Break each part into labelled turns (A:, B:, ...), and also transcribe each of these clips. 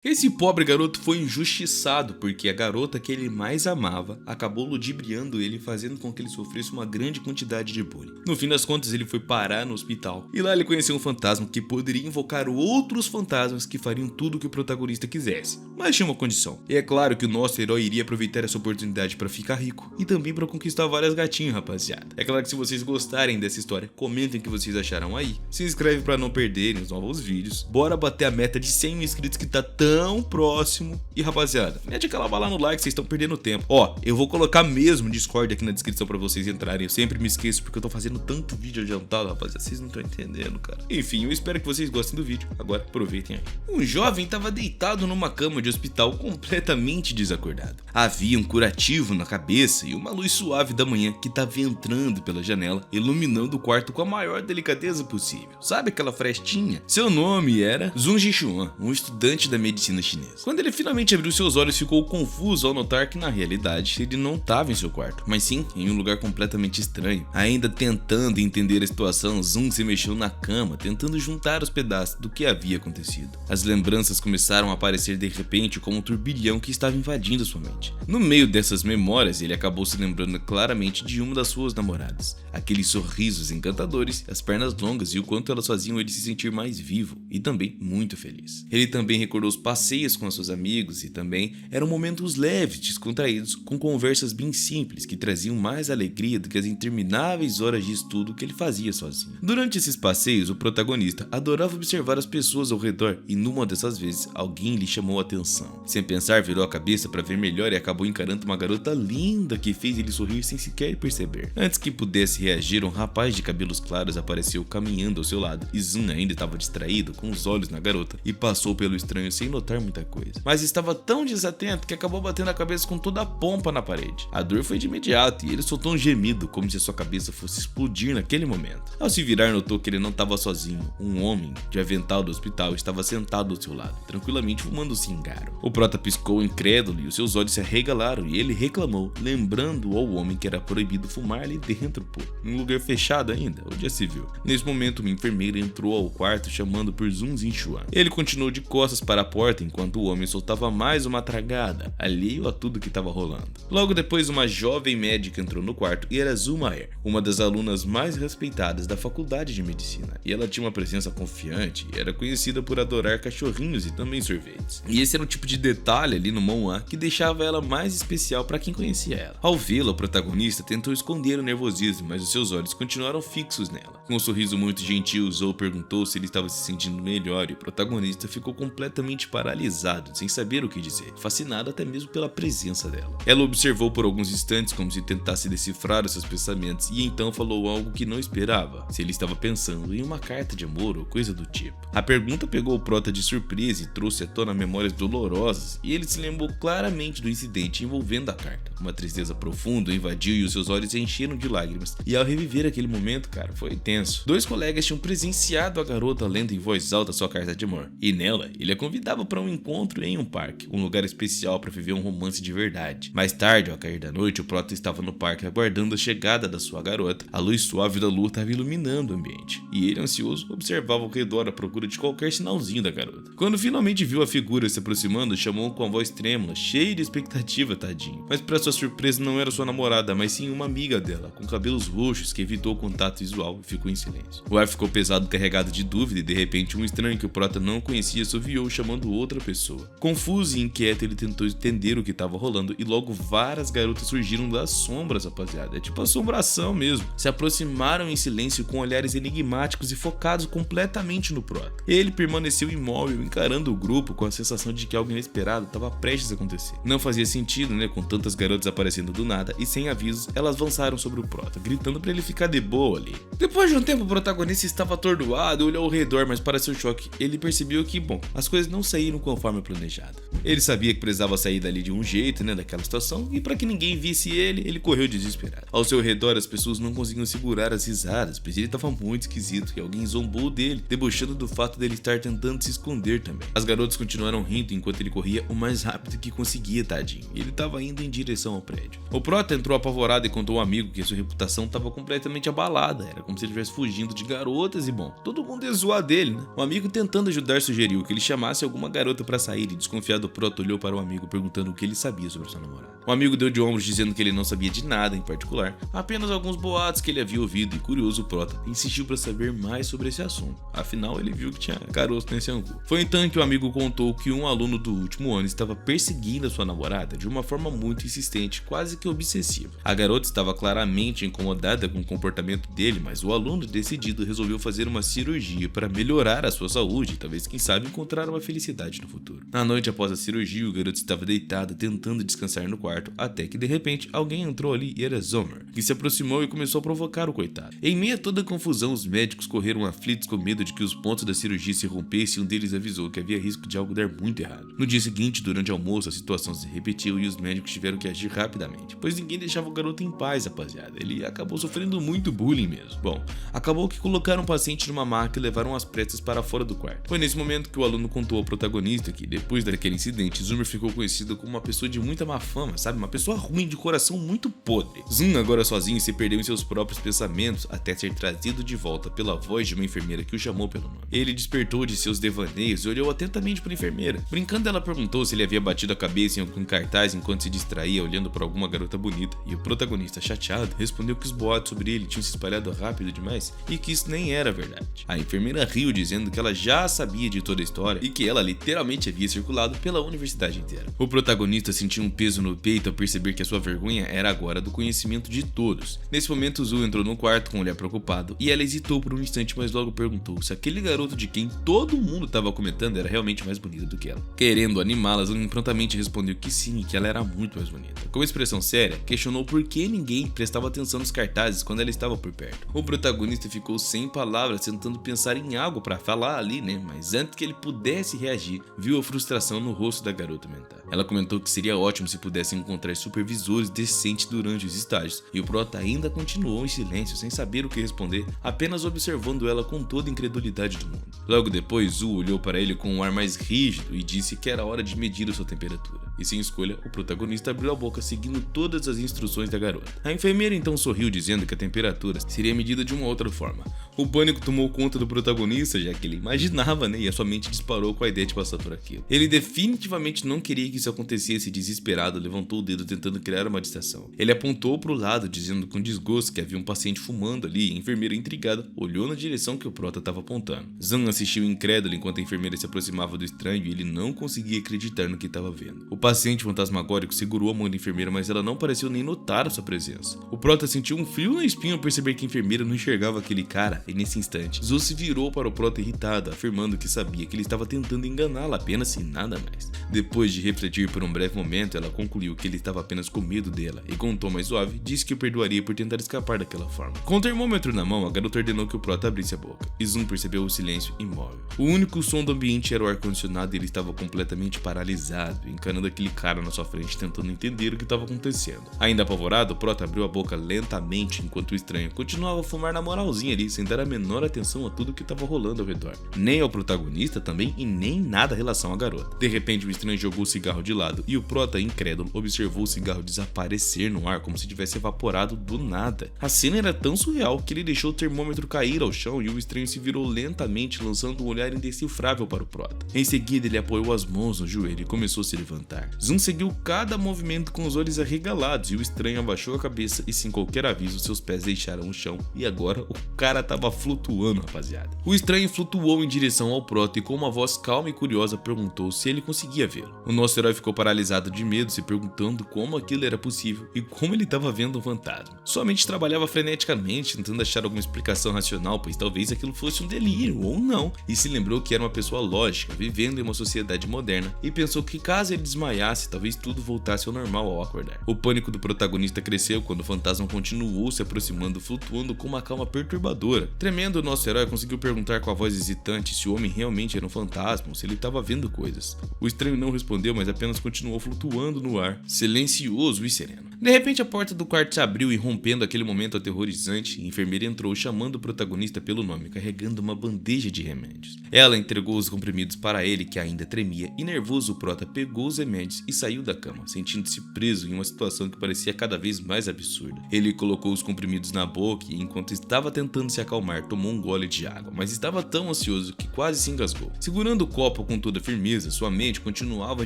A: Esse pobre garoto foi injustiçado porque a garota que ele mais amava acabou ludibriando ele, fazendo com que ele sofresse uma grande quantidade de bullying. No fim das contas, ele foi parar no hospital e lá ele conheceu um fantasma que poderia invocar outros fantasmas que fariam tudo o que o protagonista quisesse, mas tinha uma condição. E é claro que o nosso herói iria aproveitar essa oportunidade para ficar rico e também para conquistar várias gatinhas, rapaziada. É claro que se vocês gostarem dessa história, comentem o que vocês acharam aí, se inscreve para não perderem os novos vídeos, bora bater a meta de 100 mil inscritos que tá tão próximo. E rapaziada, mete aquela bala no like, vocês estão perdendo tempo. Ó, eu vou colocar mesmo Discord aqui na descrição pra vocês entrarem. Eu sempre me esqueço porque eu tô fazendo tanto vídeo adiantado, rapaziada, vocês não estão entendendo, cara. Enfim, eu espero que vocês gostem do vídeo. Agora aproveitem aí. Um jovem tava deitado numa cama de hospital completamente desacordado. Havia um curativo na cabeça e uma luz suave da manhã que tava entrando pela janela, iluminando o quarto com a maior delicadeza possível. Sabe aquela frestinha? Seu nome era Zun Zixuan, um estudante da medicina chinesa. Quando ele finalmente abriu seus olhos, ficou confuso ao notar que na realidade ele não estava em seu quarto, mas sim em um lugar completamente estranho. Ainda tentando entender a situação, Zun se mexeu na cama, tentando juntar os pedaços do que havia acontecido. As lembranças começaram a aparecer de repente como um turbilhão que estava invadindo sua mente. No meio dessas memórias, ele acabou se lembrando claramente de uma das suas namoradas. Aqueles sorrisos encantadores, as pernas longas e o quanto elas faziam ele se sentir mais vivo e também muito feliz. Ele também recordou os passeios com seus amigos e também eram momentos leves, descontraídos, com conversas bem simples que traziam mais alegria do que as intermináveis horas de estudo que ele fazia sozinho. Durante esses passeios, o protagonista adorava observar as pessoas ao redor e numa dessas vezes alguém lhe chamou a atenção. Sem pensar, virou a cabeça para ver melhor e acabou encarando uma garota linda que fez ele sorrir sem sequer perceber. Antes que pudesse reagir, um rapaz de cabelos claros apareceu caminhando ao seu lado e Zun ainda estava distraído com os olhos na garota e passou pelo estranho sem notar muita coisa, mas estava tão desatento que acabou batendo a cabeça com toda a pompa na parede. A dor foi de imediato e ele soltou um gemido como se sua cabeça fosse explodir naquele momento. Ao se virar, notou que ele não estava sozinho. Um homem de avental do hospital estava sentado ao seu lado, tranquilamente fumando um cigarro. O prota piscou incrédulo e os seus olhos se arregalaram e ele reclamou, lembrando ao homem que era proibido fumar ali dentro, pô, em um lugar fechado ainda, onde já se viu. Nesse momento, uma enfermeira entrou ao quarto chamando por Zun Zixuan. Ele continuou de costas para a porta enquanto o homem soltava mais uma tragada, alheio a tudo que estava rolando. Logo depois, uma jovem médica entrou no quarto e era Zumaer, uma das alunas mais respeitadas da faculdade de medicina, e ela tinha uma presença confiante e era conhecida por adorar cachorrinhos e também sorvetes. E esse era um tipo de detalhe ali no manhwa que deixava ela mais especial para quem conhecia ela. Ao vê-la, o protagonista tentou esconder o nervosismo, mas os seus olhos continuaram fixos nela. Com um sorriso muito gentil, Zou perguntou se ele estava se sentindo melhor e o protagonista ficou completamente paralisado, sem saber o que dizer, fascinado até mesmo pela presença dela. Ela observou por alguns instantes como se tentasse decifrar os seus pensamentos e então falou algo que não esperava, se ele estava pensando em uma carta de amor ou coisa do tipo. A pergunta pegou o prota de surpresa e trouxe à tona memórias dolorosas e ele se lembrou claramente do incidente envolvendo a carta. Uma tristeza profunda o invadiu e os seus olhos se encheram de lágrimas e ao reviver aquele momento, cara, foi tenso. Dois colegas tinham presenciado a garota lendo em voz alta sua carta de amor e nela ele a convidava para um encontro em um parque, um lugar especial para viver um romance de verdade. Mais tarde, ao cair da noite, o prota estava no parque aguardando a chegada da sua garota. A luz suave da lua estava iluminando o ambiente e ele, ansioso, observava ao redor à procura de qualquer sinalzinho da garota. Quando finalmente viu a figura se aproximando, chamou com a voz trêmula, cheia de expectativa, tadinho. Mas para sua surpresa não era sua namorada, mas sim uma amiga dela, com cabelos roxos, que evitou o contato visual e ficou em silêncio. O ar ficou pesado, carregado de dúvida e de repente um estranho que o prota não conhecia assoviou chamando outra pessoa. Confuso e inquieto, ele tentou entender o que estava rolando e logo várias garotas surgiram das sombras, rapaziada. É tipo assombração mesmo. Se aproximaram em silêncio com olhares enigmáticos e focados completamente no prota. Ele permaneceu imóvel, encarando o grupo com a sensação de que algo inesperado estava prestes a acontecer. Não fazia sentido, né, com tantas garotas aparecendo do nada e sem avisos, elas avançaram sobre o prota, gritando para ele ficar de boa ali. Depois de um tempo, o protagonista estava atordoado, olhou ao redor, mas para seu choque, ele percebeu que, bom, as coisas não saíram conforme planejado. Ele sabia que precisava sair dali de um jeito, né, daquela situação, e para que ninguém visse ele correu desesperado. Ao seu redor, as pessoas não conseguiam segurar as risadas, pois ele estava muito esquisito e alguém zombou dele, debochando do fato dele estar tentando se esconder também. As garotas continuaram rindo enquanto ele corria o mais rápido que conseguia, tadinho, e ele estava indo em direção ao prédio. O prota entrou apavorado e contou ao amigo que sua reputação estava completamente abalada, era como se ele estivesse fugindo de garotas e, bom, todo mundo ia zoar dele, né? O amigo, tentando ajudar, sugeriu que ele chamasse alguma uma garota para sair e desconfiado o Prota olhou para o amigo perguntando o que ele sabia sobre sua namorada. O amigo deu de ombros dizendo que ele não sabia de nada em particular, apenas alguns boatos que ele havia ouvido e curioso o Prota insistiu para saber mais sobre esse assunto, afinal ele viu que tinha caroço nesse angu. Foi então que o amigo contou que um aluno do último ano estava perseguindo a sua namorada de uma forma muito insistente, quase que obsessiva. A garota estava claramente incomodada com o comportamento dele, mas o aluno decidido resolveu fazer uma cirurgia para melhorar a sua saúde e talvez, quem sabe, encontrar uma felicidade no futuro. Na noite após a cirurgia, o garoto estava deitado tentando descansar no quarto, até que de repente alguém entrou ali e era Zomer, que se aproximou e começou a provocar o coitado. Em meio a toda a confusão, os médicos correram aflitos com medo de que os pontos da cirurgia se rompessem e um deles avisou que havia risco de algo dar muito errado. No dia seguinte, durante o almoço, a situação se repetiu e os médicos tiveram que agir rapidamente, pois ninguém deixava o garoto em paz, rapaziada. Ele acabou sofrendo muito bullying mesmo. Bom, acabou que colocaram o paciente numa maca e levaram às pressas para fora do quarto. Foi nesse momento que o aluno contou ao protagonista que, depois daquele incidente, Zoomer ficou conhecido como uma pessoa de muita má fama, sabe? Uma pessoa ruim, de coração muito podre. Zoom, agora sozinho, se perdeu em seus próprios pensamentos até ser trazido de volta pela voz de uma enfermeira que o chamou pelo nome. Ele despertou de seus devaneios e olhou atentamente para a enfermeira. Brincando, ela perguntou se ele havia batido a cabeça em algum cartaz enquanto se distraía olhando para alguma garota bonita, e o protagonista, chateado, respondeu que os boatos sobre ele tinham se espalhado rápido demais e que isso nem era verdade. A enfermeira riu, dizendo que ela já sabia de toda a história e que ela literalmente havia circulado pela universidade inteira. O protagonista sentiu um peso no peito ao perceber que a sua vergonha era agora do conhecimento de todos. Nesse momento, Zu entrou no quarto com um olhar preocupado e ela hesitou por um instante, mas logo perguntou se aquele garoto de quem todo mundo estava comentando era realmente mais bonito do que ela. Querendo animá-la, Zu prontamente respondeu que sim, que ela era muito mais bonita. Com expressão séria, questionou por que ninguém prestava atenção nos cartazes quando ela estava por perto. O protagonista ficou sem palavras, tentando pensar em algo para falar ali, né? Mas antes que ele pudesse reagir, viu a frustração no rosto da garota mental. Ela comentou que seria ótimo se pudesse encontrar supervisores decentes durante os estágios, e o Prota ainda continuou em silêncio, sem saber o que responder, apenas observando ela com toda a incredulidade do mundo. Logo depois, Zu olhou para ele com um ar mais rígido e disse que era hora de medir a sua temperatura. E sem escolha, o protagonista abriu a boca seguindo todas as instruções da garota. A enfermeira então sorriu, dizendo que a temperatura seria medida de uma outra forma. O pânico tomou conta do protagonista, já que ele imaginava, né, e a sua mente disparou com a ideia de passar por aquilo. Ele definitivamente não queria que isso acontecesse e, desesperado, levantou o dedo tentando criar uma distração. Ele apontou para o lado, dizendo com desgosto que havia um paciente fumando ali, e a enfermeira, intrigada, olhou na direção que o Prota estava apontando. Zan assistiu incrédulo enquanto a enfermeira se aproximava do estranho e ele não conseguia acreditar no que estava vendo. O paciente fantasmagórico segurou a mão da enfermeira, mas ela não pareceu nem notar a sua presença. O Prota sentiu um frio na espinha ao perceber que a enfermeira não enxergava aquele cara, e nesse instante, Zu se virou para o Prota irritado, afirmando que sabia que ele estava tentando enganá-la apenas e nada mais. Depois de refletir por um breve momento, ela concluiu que ele estava apenas com medo dela, e com um tom mais suave, disse que o perdoaria por tentar escapar daquela forma. Com o termômetro na mão, a garota ordenou que o Prota abrisse a boca, e Zu percebeu o silêncio imóvel. O único som do ambiente era o ar-condicionado e ele estava completamente paralisado, encarando aquele cara na sua frente, tentando entender o que estava acontecendo. Ainda apavorado, o Prota abriu a boca lentamente, enquanto o estranho continuava a fumar na moralzinha ali, sem dar a menor atenção a tudo que estava rolando ao redor. Nem ao protagonista também, e nem nada em relação à garota. De repente, o estranho jogou o cigarro de lado, e o Prota, incrédulo, observou o cigarro desaparecer no ar como se tivesse evaporado do nada. A cena era tão surreal que ele deixou o termômetro cair ao chão e o estranho se virou lentamente, lançando um olhar indecifrável para o Prota. Em seguida, ele apoiou as mãos no joelho e começou a se levantar. Zun seguiu cada movimento com os olhos arregalados e o estranho abaixou a cabeça e, sem qualquer aviso, seus pés deixaram o chão e agora o cara tava flutuando, rapaziada. O estranho flutuou em direção ao Prota e com uma voz calma e curiosa perguntou se ele conseguia vê-lo. O nosso herói ficou paralisado de medo, se perguntando como aquilo era possível e como ele estava vendo um fantasma. Sua mente trabalhava freneticamente, tentando achar alguma explicação racional, pois talvez aquilo fosse um delírio ou não, e se lembrou que era uma pessoa lógica, vivendo em uma sociedade moderna, e pensou que caso ele desmaiasse, talvez tudo voltasse ao normal ao acordar. O pânico do protagonista cresceu quando o fantasma continuou se aproximando, flutuando com uma calma perturbadora. Tremendo, o nosso herói conseguiu perguntar com a voz hesitante se o homem realmente era um fantasma ou se ele estava vendo coisas. O estranho não respondeu, mas apenas continuou flutuando no ar, silencioso e sereno. De repente a porta do quarto se abriu e, rompendo aquele momento aterrorizante, a enfermeira entrou chamando o protagonista pelo nome, carregando uma bandeja de remédios. Ela entregou os comprimidos para ele, que ainda tremia, e nervoso o prota pegou os remédios e saiu da cama, sentindo-se preso em uma situação que parecia cada vez mais absurda. Ele colocou os comprimidos na boca e, enquanto estava tentando se acalmar, tomou um gole de água, mas estava tão ansioso que quase se engasgou. Segurando o copo com toda firmeza, sua mente continuava a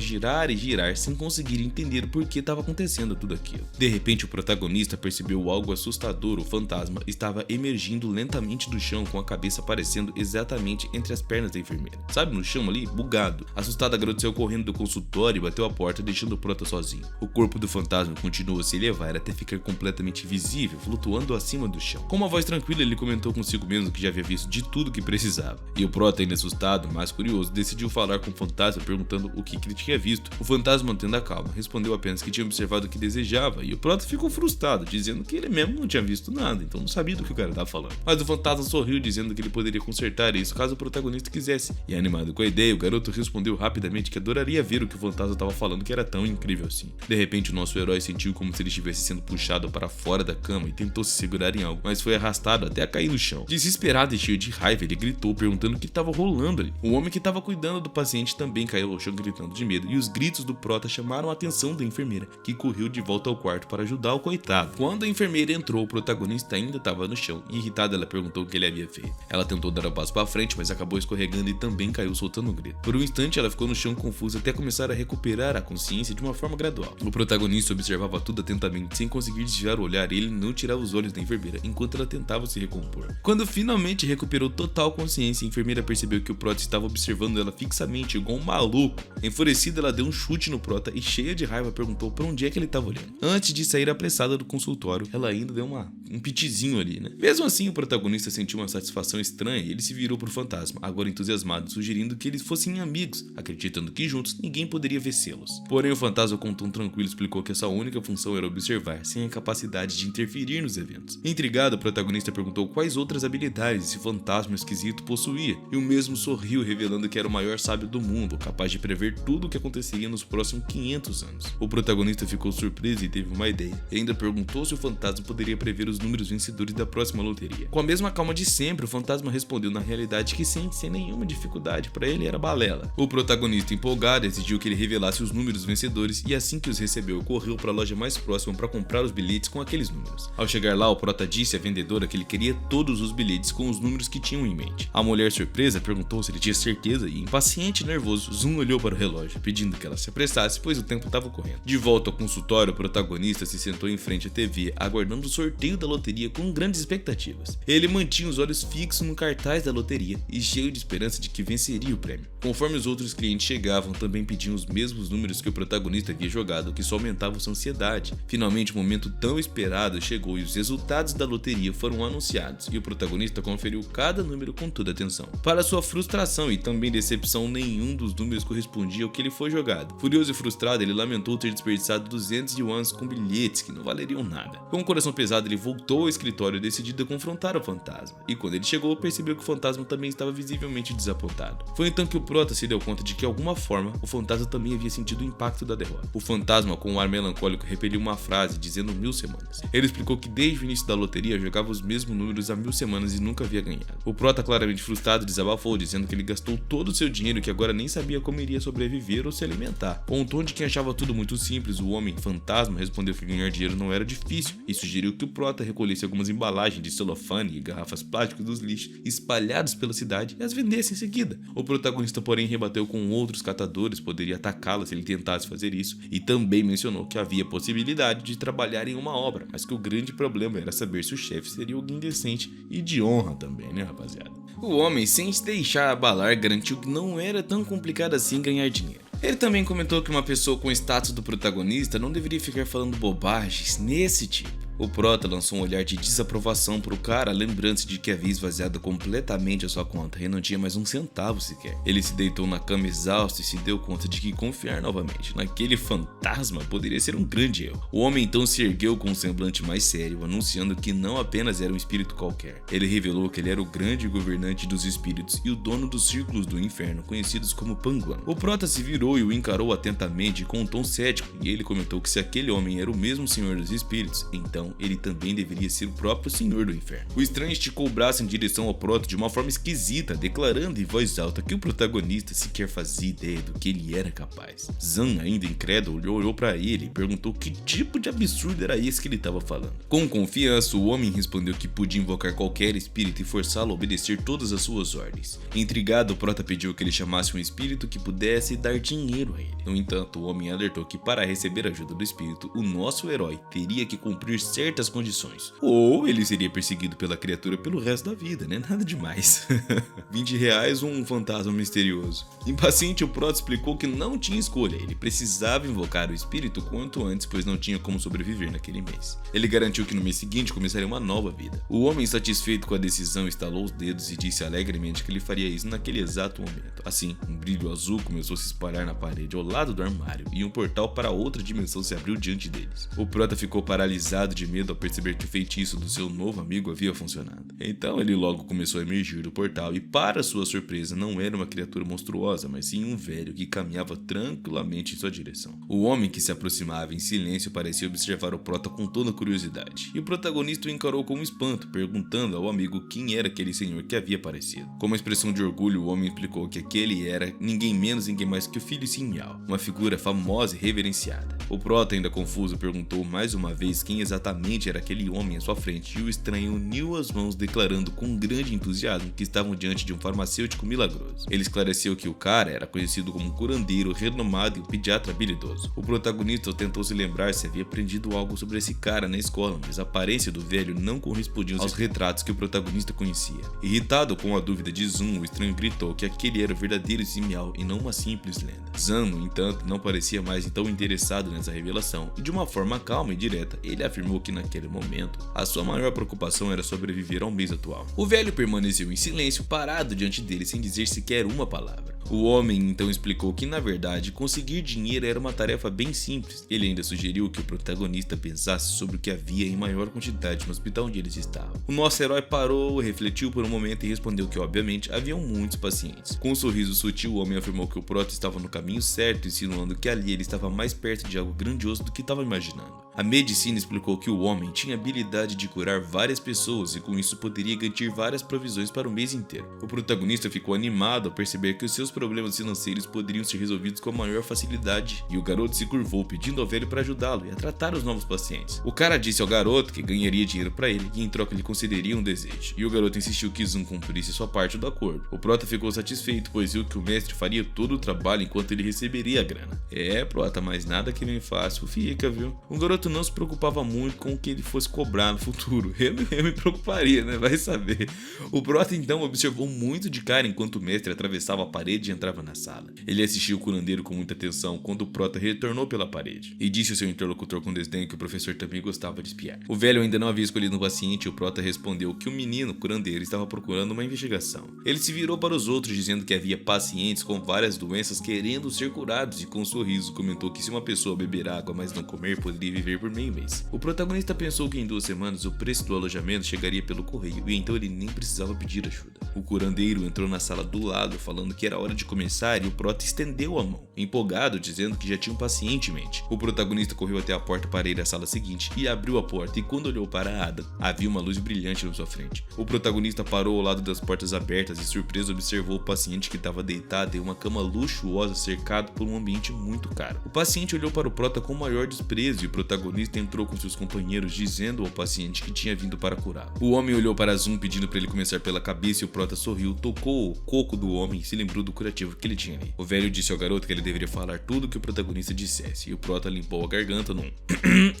A: girar e girar sem conseguir entender por que estava acontecendo tudo aquilo. De repente, o protagonista percebeu algo assustador. O fantasma estava emergindo lentamente do chão, com a cabeça aparecendo exatamente entre as pernas da enfermeira. Sabe, no chão ali, bugado. Assustada, a garota saiu correndo do consultório e bateu a porta, deixando o prota sozinho. O corpo do fantasma continuou a se elevar até ficar completamente visível, flutuando acima do chão. Com uma voz tranquila, ele comentou consigo mesmo que já havia visto de tudo que precisava. E o prota, ainda assustado, mas curioso, decidiu falar com o fantasma, perguntando o que ele tinha visto. O fantasma, mantendo a calma, respondeu apenas que tinha observado o que desejava, e o prota ficou frustrado, dizendo que ele mesmo não tinha visto nada, então não sabia do que o cara estava falando. Mas o fantasma sorriu, dizendo que ele poderia consertar isso caso o protagonista quisesse. E animado com a ideia, o garoto respondeu rapidamente que adoraria ver o que o fantasma estava falando, que era tão incrível assim. De repente, o nosso herói sentiu como se ele estivesse sendo puxado para fora da cama e tentou se segurar em algo, mas foi arrastado até cair no chão. Desesperado e cheio de raiva, ele gritou, perguntando o que estava rolando ali. O homem que estava cuidando do paciente também caiu ao chão, gritando de medo, e os gritos do prota chamaram a atenção da enfermeira, que correu de volta ao quarto para ajudar o coitado. Quando a enfermeira entrou, o protagonista ainda estava no chão, e irritada, ela perguntou o que ele havia feito. Ela tentou dar um passo para frente, mas acabou escorregando e também caiu soltando um grito. Por um instante, ela ficou no chão confusa até começar a recuperar a consciência de uma forma gradual. O protagonista observava tudo atentamente, sem conseguir desviar o olhar, e ele não tirava os olhos da enfermeira enquanto ela tentava se recompor. Quando finalmente recuperou total consciência, a enfermeira percebeu que o prota estava observando ela fixamente, igual um maluco. Enfurecida, ela deu um chute no prota e, cheia de raiva, perguntou para onde é que ele estava olhando. Antes de sair apressada do consultório, ela ainda deu um pitizinho ali, né? Mesmo assim, o protagonista sentiu uma satisfação estranha e ele se virou pro fantasma, agora entusiasmado, sugerindo que eles fossem amigos, acreditando que juntos ninguém poderia vencê-los. Porém, o fantasma, com um tom tranquilo, explicou que a sua única função era observar, sem a capacidade de interferir nos eventos. Intrigado, o protagonista perguntou quais outras habilidades esse fantasma esquisito possuía, e o mesmo sorriu, revelando que era o maior sábio do mundo, capaz de prever tudo o que aconteceria nos próximos 500 anos. O protagonista ficou surpreso e teve uma ideia, e ainda perguntou se o fantasma poderia prever os números vencedores da próxima loteria. Com a mesma calma de sempre, o fantasma respondeu na realidade que sim, sem nenhuma dificuldade, para ele era balela. O protagonista, empolgado, exigiu que ele revelasse os números vencedores, e assim que os recebeu, correu para a loja mais próxima para comprar os bilhetes com aqueles números. Ao chegar lá, o prota disse à vendedora que ele queria todos os bilhetes com os números que tinham em mente. A mulher, surpresa, perguntou se ele tinha certeza e, impaciente e nervoso, Zoom olhou para o relógio, pedindo que ela se apressasse, pois o tempo estava correndo. De volta ao consultório, o protagonista se sentou em frente à TV, aguardando o sorteio da loteria com grandes expectativas. Ele mantinha os olhos fixos no cartaz da loteria e cheio de esperança de que venceria o prêmio. Conforme os outros clientes chegavam, também pediam os mesmos números que o protagonista havia jogado, o que só aumentava sua ansiedade. Finalmente, o momento tão esperado chegou e os resultados da loteria foram anunciados, e o protagonista conferiu cada número com toda atenção. Para sua frustração e também decepção, nenhum dos números correspondia ao que ele foi jogado. Furioso e frustrado, ele lamentou ter desperdiçado 200 yuans com bilhetes que não valeriam nada. Com o coração pesado, ele voltou ao escritório decidido a confrontar o fantasma, e quando ele chegou, percebeu que o fantasma também estava visivelmente desapontado. Foi então que o prota se deu conta de que, de alguma forma, o fantasma também havia sentido o impacto da derrota. O fantasma, com um ar melancólico, repeliu uma frase dizendo 1000 semanas. Ele explicou que desde o início da loteria jogava os mesmos números há 1000 semanas e nunca havia ganhado. O prota, claramente frustrado, desabafou, dizendo que ele gastou todo o seu dinheiro e que agora nem sabia como iria sobreviver ou se alimentar. Com um tom de quem achava tudo muito simples, o homem fantasma respondeu que ganhar dinheiro não era difícil e sugeriu que o prota recolhesse algumas embalagens de celofane e garrafas plásticas dos lixos espalhados pela cidade e as vendesse em seguida. O protagonista, porém, rebateu com outros catadores poderia atacá-la se ele tentasse fazer isso, e também mencionou que havia possibilidade de trabalhar em uma obra, mas que o grande problema era saber se o chefe seria alguém decente e de honra também, né, rapaziada? O homem, sem se deixar abalar, garantiu que não era tão complicado assim ganhar dinheiro. Ele também comentou que uma pessoa com o status do protagonista não deveria ficar falando bobagens nesse tipo. O Prota lançou um olhar de desaprovação pro cara, lembrando-se de que havia esvaziado completamente a sua conta e não tinha mais um centavo sequer. Ele se deitou na cama exausto e se deu conta de que confiar novamente naquele fantasma poderia ser um grande erro. O homem então se ergueu com um semblante mais sério, anunciando que não apenas era um espírito qualquer. Ele revelou que ele era o grande governante dos espíritos e o dono dos círculos do inferno, conhecidos como Panguan. O Prota se virou e o encarou atentamente com um tom cético, e ele comentou que se aquele homem era o mesmo senhor dos espíritos, então ele também deveria ser o próprio senhor do inferno. O estranho esticou o braço em direção ao Prota de uma forma esquisita, declarando em voz alta que o protagonista sequer fazia ideia do que ele era capaz. Zan, ainda incrédulo, olhou para ele e perguntou que tipo de absurdo era esse que ele estava falando. Com confiança, o homem respondeu que podia invocar qualquer espírito e forçá-lo a obedecer todas as suas ordens. Intrigado, o Prota pediu que ele chamasse um espírito que pudesse dar dinheiro a ele. No entanto, o homem alertou que para receber a ajuda do espírito, o nosso herói teria que cumprir certas condições. Ou ele seria perseguido pela criatura pelo resto da vida, né? Nada demais. R$20 ou um fantasma misterioso. Impaciente, o Prota explicou que não tinha escolha, ele precisava invocar o espírito quanto antes, pois não tinha como sobreviver naquele mês. Ele garantiu que no mês seguinte começaria uma nova vida. O homem, satisfeito com a decisão, estalou os dedos e disse alegremente que ele faria isso naquele exato momento. Assim, um brilho azul começou a se espalhar na parede ao lado do armário e um portal para outra dimensão se abriu diante deles. O Prota ficou paralisado de medo ao perceber que o feitiço do seu novo amigo havia funcionado. Então ele logo começou a emergir do portal e, para sua surpresa, não era uma criatura monstruosa, mas sim um velho que caminhava tranquilamente em sua direção. O homem, que se aproximava em silêncio, parecia observar o Prota com toda curiosidade, e o protagonista o encarou com espanto, perguntando ao amigo quem era aquele senhor que havia aparecido. Com uma expressão de orgulho, o homem explicou que aquele era ninguém menos ninguém mais que o filho Sinhao, uma figura famosa e reverenciada. O Prota, ainda confuso, perguntou mais uma vez quem exatamente era aquele homem à sua frente, e o estranho uniu as mãos, declarando com grande entusiasmo que estavam diante de um farmacêutico milagroso. Ele esclareceu que o cara era conhecido como um curandeiro renomado e um pediatra habilidoso. O protagonista tentou se lembrar se havia aprendido algo sobre esse cara na escola, mas a aparência do velho não correspondia aos retratos que o protagonista conhecia. Irritado com a dúvida de Zun, o estranho gritou que aquele era o verdadeiro Simiao e não uma simples lenda. Zan, no entanto, não parecia mais tão interessado nessa revelação, e de uma forma calma e direta, ele afirmou que naquele momento, a sua maior preocupação era sobreviver ao mês atual. O velho permaneceu em silêncio, parado diante dele sem dizer sequer uma palavra. O homem então explicou que, na verdade, conseguir dinheiro era uma tarefa bem simples. Ele ainda sugeriu que o protagonista pensasse sobre o que havia em maior quantidade no hospital onde eles estavam. O nosso herói parou, refletiu por um momento e respondeu que, obviamente, haviam muitos pacientes. Com um sorriso sutil, o homem afirmou que o Prota estava no caminho certo, insinuando que ali ele estava mais perto de algo grandioso do que estava imaginando. A medicina explicou que o homem tinha a habilidade de curar várias pessoas e com isso poderia garantir várias provisões para o mês inteiro. O protagonista ficou animado ao perceber que os seus problemas financeiros poderiam ser resolvidos com a maior facilidade, e o garoto se curvou pedindo ao velho para ajudá-lo e a tratar os novos pacientes. O cara disse ao garoto que ganharia dinheiro para ele e em troca lhe concederia um desejo, e o garoto insistiu que Zun cumprisse sua parte do acordo. O Prota ficou satisfeito, pois viu que o mestre faria todo o trabalho enquanto ele receberia a grana. Prota, mas nada que vem fácil fica, viu? O garoto não se preocupava muito com o que ele fosse cobrar no futuro. Eu me preocuparia, né? Vai saber. O Prota então observou muito de cara enquanto o mestre atravessava a parede e entrava na sala. Ele assistiu o curandeiro com muita atenção quando o Prota retornou pela parede e disse ao seu interlocutor com desdém que o professor também gostava de espiar. O velho ainda não havia escolhido um paciente e o Prota respondeu que o menino curandeiro estava procurando uma investigação. Ele se virou para os outros dizendo que havia pacientes com várias doenças querendo ser curados e com um sorriso comentou que se uma pessoa beber água mas não comer poderia viver por meio mês. O protagonista pensou que em 2 semanas o preço do alojamento chegaria pelo correio e então ele nem precisava pedir ajuda. O curandeiro entrou na sala do lado falando que era hora de começar e o Prota estendeu a mão, empolgado, dizendo que já tinha um paciente em mente. O protagonista correu até a porta para ir à sala seguinte e abriu a porta, e quando olhou para Ada, havia uma luz brilhante na sua frente. O protagonista parou ao lado das portas abertas e surpreso observou o paciente que estava deitado em uma cama luxuosa cercado por um ambiente muito caro. O paciente olhou para o Prota com o maior desprezo e o protagonista entrou com seus companheiros dizendo ao paciente que tinha vindo para curá-lo. O homem olhou para Zun pedindo para ele começar pela cabeça e o Prota sorriu, tocou o coco do homem e se lembrou do curativo que ele tinha ali. O velho disse ao garoto que ele deveria falar tudo o que o protagonista dissesse, e o Prota limpou a garganta num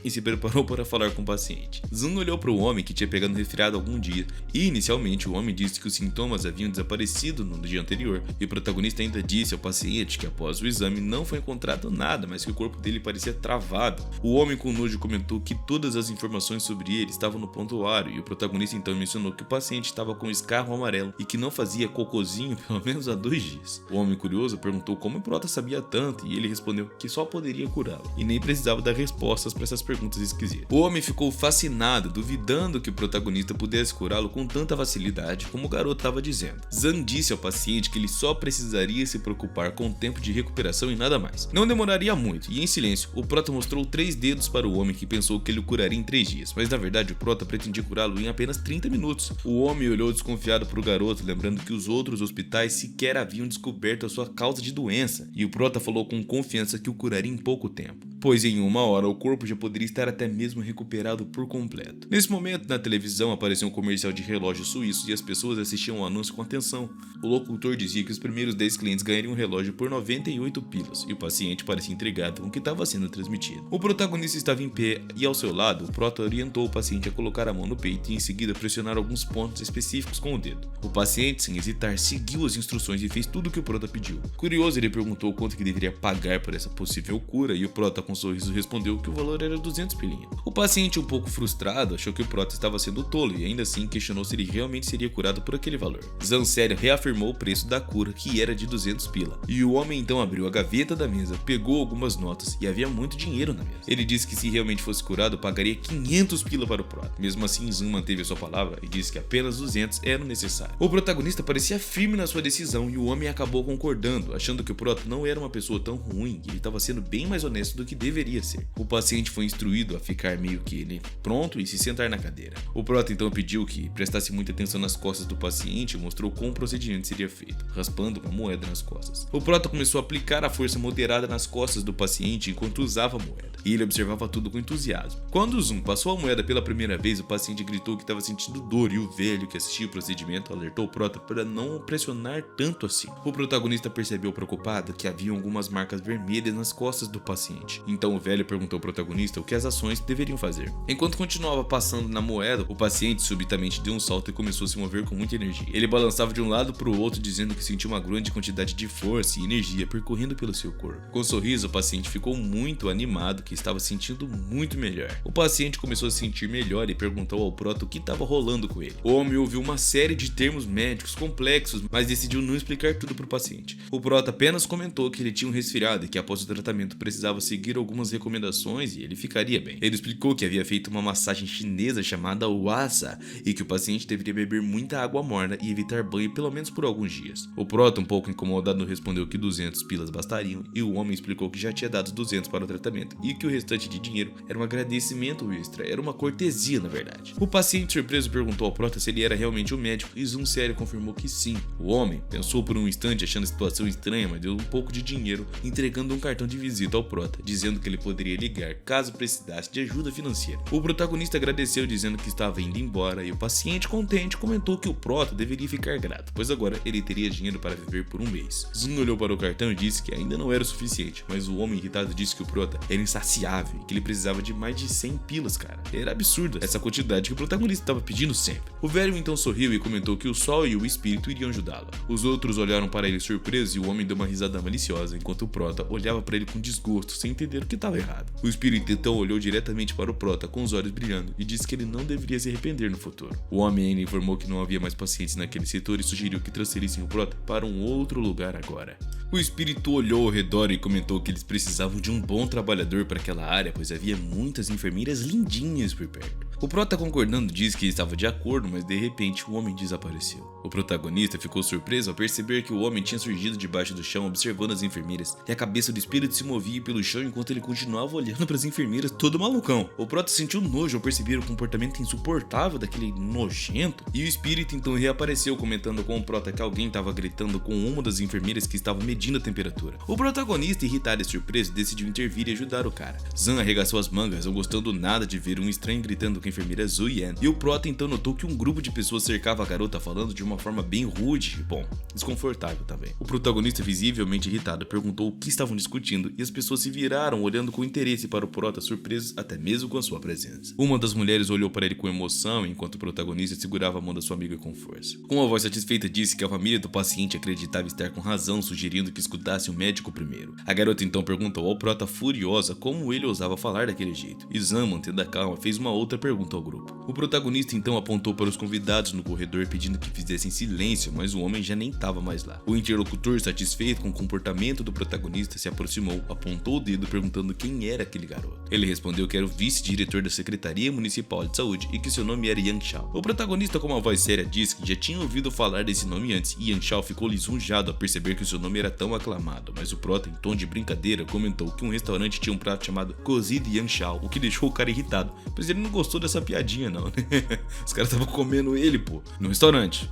A: e se preparou para falar com o paciente. Zun olhou para o homem que tinha pegado um resfriado algum dia, e inicialmente o homem disse que os sintomas haviam desaparecido no dia anterior, e o protagonista ainda disse ao paciente que após o exame não foi encontrado nada, mas que o corpo dele parecia travado. O homem com nojo comentou que todas as informações sobre ele estavam no prontuário e o protagonista então mencionou que o paciente estava com escarro amarelo e que não fazia cocôzinho pelo menos há 2 dias. O homem curioso perguntou como o prota sabia tanto e ele respondeu que só poderia curá-lo e nem precisava dar respostas para essas perguntas esquisitas. O homem ficou fascinado, duvidando que o protagonista pudesse curá-lo com tanta facilidade como o garoto estava dizendo. Zan disse ao paciente que ele só precisaria se preocupar com o tempo de recuperação e nada mais. Não demoraria muito e em silêncio o prota mostrou 3 dedos para o homem que pensou que ele o curaria em 3 dias, mas na verdade o prota pretendia curá-lo em apenas 30 minutos. O homem olhou desconfiado para o garoto, lembrando que os outros hospitais sequer haviam descoberto a sua causa de doença, e o prota falou com confiança que o curaria em pouco tempo, pois em 1 hora o corpo já poderia estar até mesmo recuperado por completo. Nesse momento, na televisão apareceu um comercial de relógio suíço e as pessoas assistiam ao anúncio com atenção. O locutor dizia que os primeiros 10 clientes ganhariam um relógio por 98 pilas, e o paciente parecia intrigado com o que estava sendo transmitido. O protagonista estava em pé e ao seu lado, o prota orientou o paciente a colocar a mão no peito e em seguida pressionar alguns pontos específicos com o dedo. O paciente, sem hesitar, seguiu as instruções e fez tudo o que o prota pediu. Curioso, ele perguntou quanto que deveria pagar por essa possível cura e o prota com um sorriso respondeu que o valor era 200 pilinha. O paciente, um pouco frustrado, achou que o prota estava sendo tolo e ainda assim questionou se ele realmente seria curado por aquele valor. Zan sério reafirmou o preço da cura, que era de 200 pila, e o homem então abriu a gaveta da mesa, pegou algumas notas e havia muito dinheiro na mesa. Ele disse que se realmente fosse curado, pagaria 500 pila para o prota. Mesmo assim, Zan manteve a sua palavra e disse que apenas 200 eram necessários. O protagonista parecia firme na sua decisão e o homem acabou concordando, achando que o prota não era uma pessoa tão ruim e ele estava sendo bem mais honesto do que deveria ser. O paciente foi instruído a ficar meio que pronto e se sentar na cadeira. O prota então pediu que prestasse muita atenção nas costas do paciente e mostrou como o procedimento seria feito, raspando uma moeda nas costas. O prota começou a aplicar a força moderada nas costas do paciente enquanto usava a moeda, e ele observava tudo com entusiasmo. Quando o Zoom passou a moeda pela primeira vez, o paciente gritou que estava sentindo dor e o velho que assistia o procedimento alertou o prota para não pressionar tanto assim. O protagonista percebeu preocupado que havia algumas marcas vermelhas nas costas do paciente. Então o velho perguntou ao protagonista o que as ações deveriam fazer. Enquanto continuava passando na moeda, o paciente subitamente deu um salto e começou a se mover com muita energia. Ele balançava de um lado para o outro, dizendo que sentia uma grande quantidade de força e energia percorrendo pelo seu corpo. Com um sorriso, o paciente ficou muito animado, que estava sentindo muito melhor. O paciente começou a se sentir melhor e perguntou ao prota o que estava rolando com ele. O homem ouviu uma série de termos médicos complexos, mas decidiu não explicar tudo para o paciente. O prota apenas comentou que ele tinha um resfriado e que após o tratamento precisava seguir algumas recomendações e ele ficaria bem. Ele explicou que havia feito uma massagem chinesa chamada Wasa e que o paciente deveria beber muita água morna e evitar banho pelo menos por alguns dias. O prota, um pouco incomodado, respondeu que 200 pilas bastariam e o homem explicou que já tinha dado 200 para o tratamento e que o restante de dinheiro era um agradecimento extra, era uma cortesia na verdade. O paciente surpreso perguntou ao prota se ele era realmente um médico e Zoom sério confirmou que sim. O homem pensou por um instante achando a situação estranha, mas deu um pouco de dinheiro entregando um cartão de visita ao prota, dizendo que ele poderia ligar caso precisasse de ajuda financeira. O protagonista agradeceu dizendo que estava indo embora e o paciente contente comentou que o prota deveria ficar grato, pois agora ele teria dinheiro para viver por um mês. Zoom olhou para o cartão e disse que ainda não era o suficiente, mas o homem irritado disse que o prota era insaciável e que ele precisava de mais de 100 pilas, cara. Era absurda essa quantidade que o protagonista estava pedindo sempre. O velho então sorriu e comentou que o sol e o espírito iriam ajudá-lo. Os outros olharam para ele surpresos e o homem deu uma risada maliciosa enquanto o prota olhava para ele com desgosto, sem entender o que estava errado. O espírito então olhou diretamente para o prota com os olhos brilhando e disse que ele não deveria se arrepender no futuro. O homem ainda informou que não havia mais pacientes naquele setor e sugeriu que transferissem o prota para um outro lugar agora. O espírito olhou ao redor e comentou que eles precisavam de um bom trabalhador para aquela área, pois havia muitas enfermeiras lindinhas por perto. O prota, concordando, disse que estava de acordo, mas de repente o homem desapareceu. O protagonista ficou surpreso ao perceber que o homem tinha surgido debaixo do chão observando as enfermeiras e a cabeça do espírito se movia pelo chão enquanto ele continuava olhando para as enfermeiras todo malucão. O prota sentiu nojo ao perceber o comportamento insuportável daquele nojento e o espírito então reapareceu comentando com o prota que alguém estava gritando com uma das enfermeiras que estava medindo a temperatura. O protagonista, irritado e surpreso, decidiu intervir e ajudar o cara. Zan arregaçou as mangas, não gostando nada de ver um estranho gritando com a enfermeira Zuyen, e o prota então notou que um grupo de pessoas cercava a garota falando de uma forma bem rude e, desconfortável também. O protagonista, visivelmente irritado, perguntou o que estavam discutindo e as pessoas se viraram pararam olhando com interesse para o Prota, surpresos até mesmo com a sua presença. Uma das mulheres olhou para ele com emoção, enquanto o protagonista segurava a mão da sua amiga com força. Com uma voz satisfeita disse que a família do paciente acreditava estar com razão, sugerindo que escutasse o médico primeiro. A garota então perguntou ao Prota, furiosa, como ele ousava falar daquele jeito. E Zan, mantendo a calma, fez uma outra pergunta ao grupo. O protagonista então apontou para os convidados no corredor pedindo que fizessem silêncio, mas o homem já nem estava mais lá. O interlocutor, satisfeito com o comportamento do protagonista, se aproximou, apontou o dedo perguntando quem era aquele garoto. Ele respondeu que era o vice-diretor da Secretaria Municipal de Saúde e que seu nome era Yang Shao. O protagonista, com uma voz séria, disse que já tinha ouvido falar desse nome antes e Yang Shao ficou lisonjeado ao perceber que o seu nome era tão aclamado, mas o Prota, em tom de brincadeira, comentou que um restaurante tinha um prato chamado cozido Yang Shao, o que deixou o cara irritado, pois ele não gostou dessa piadinha não, né? Os caras estavam comendo ele, pô, no restaurante.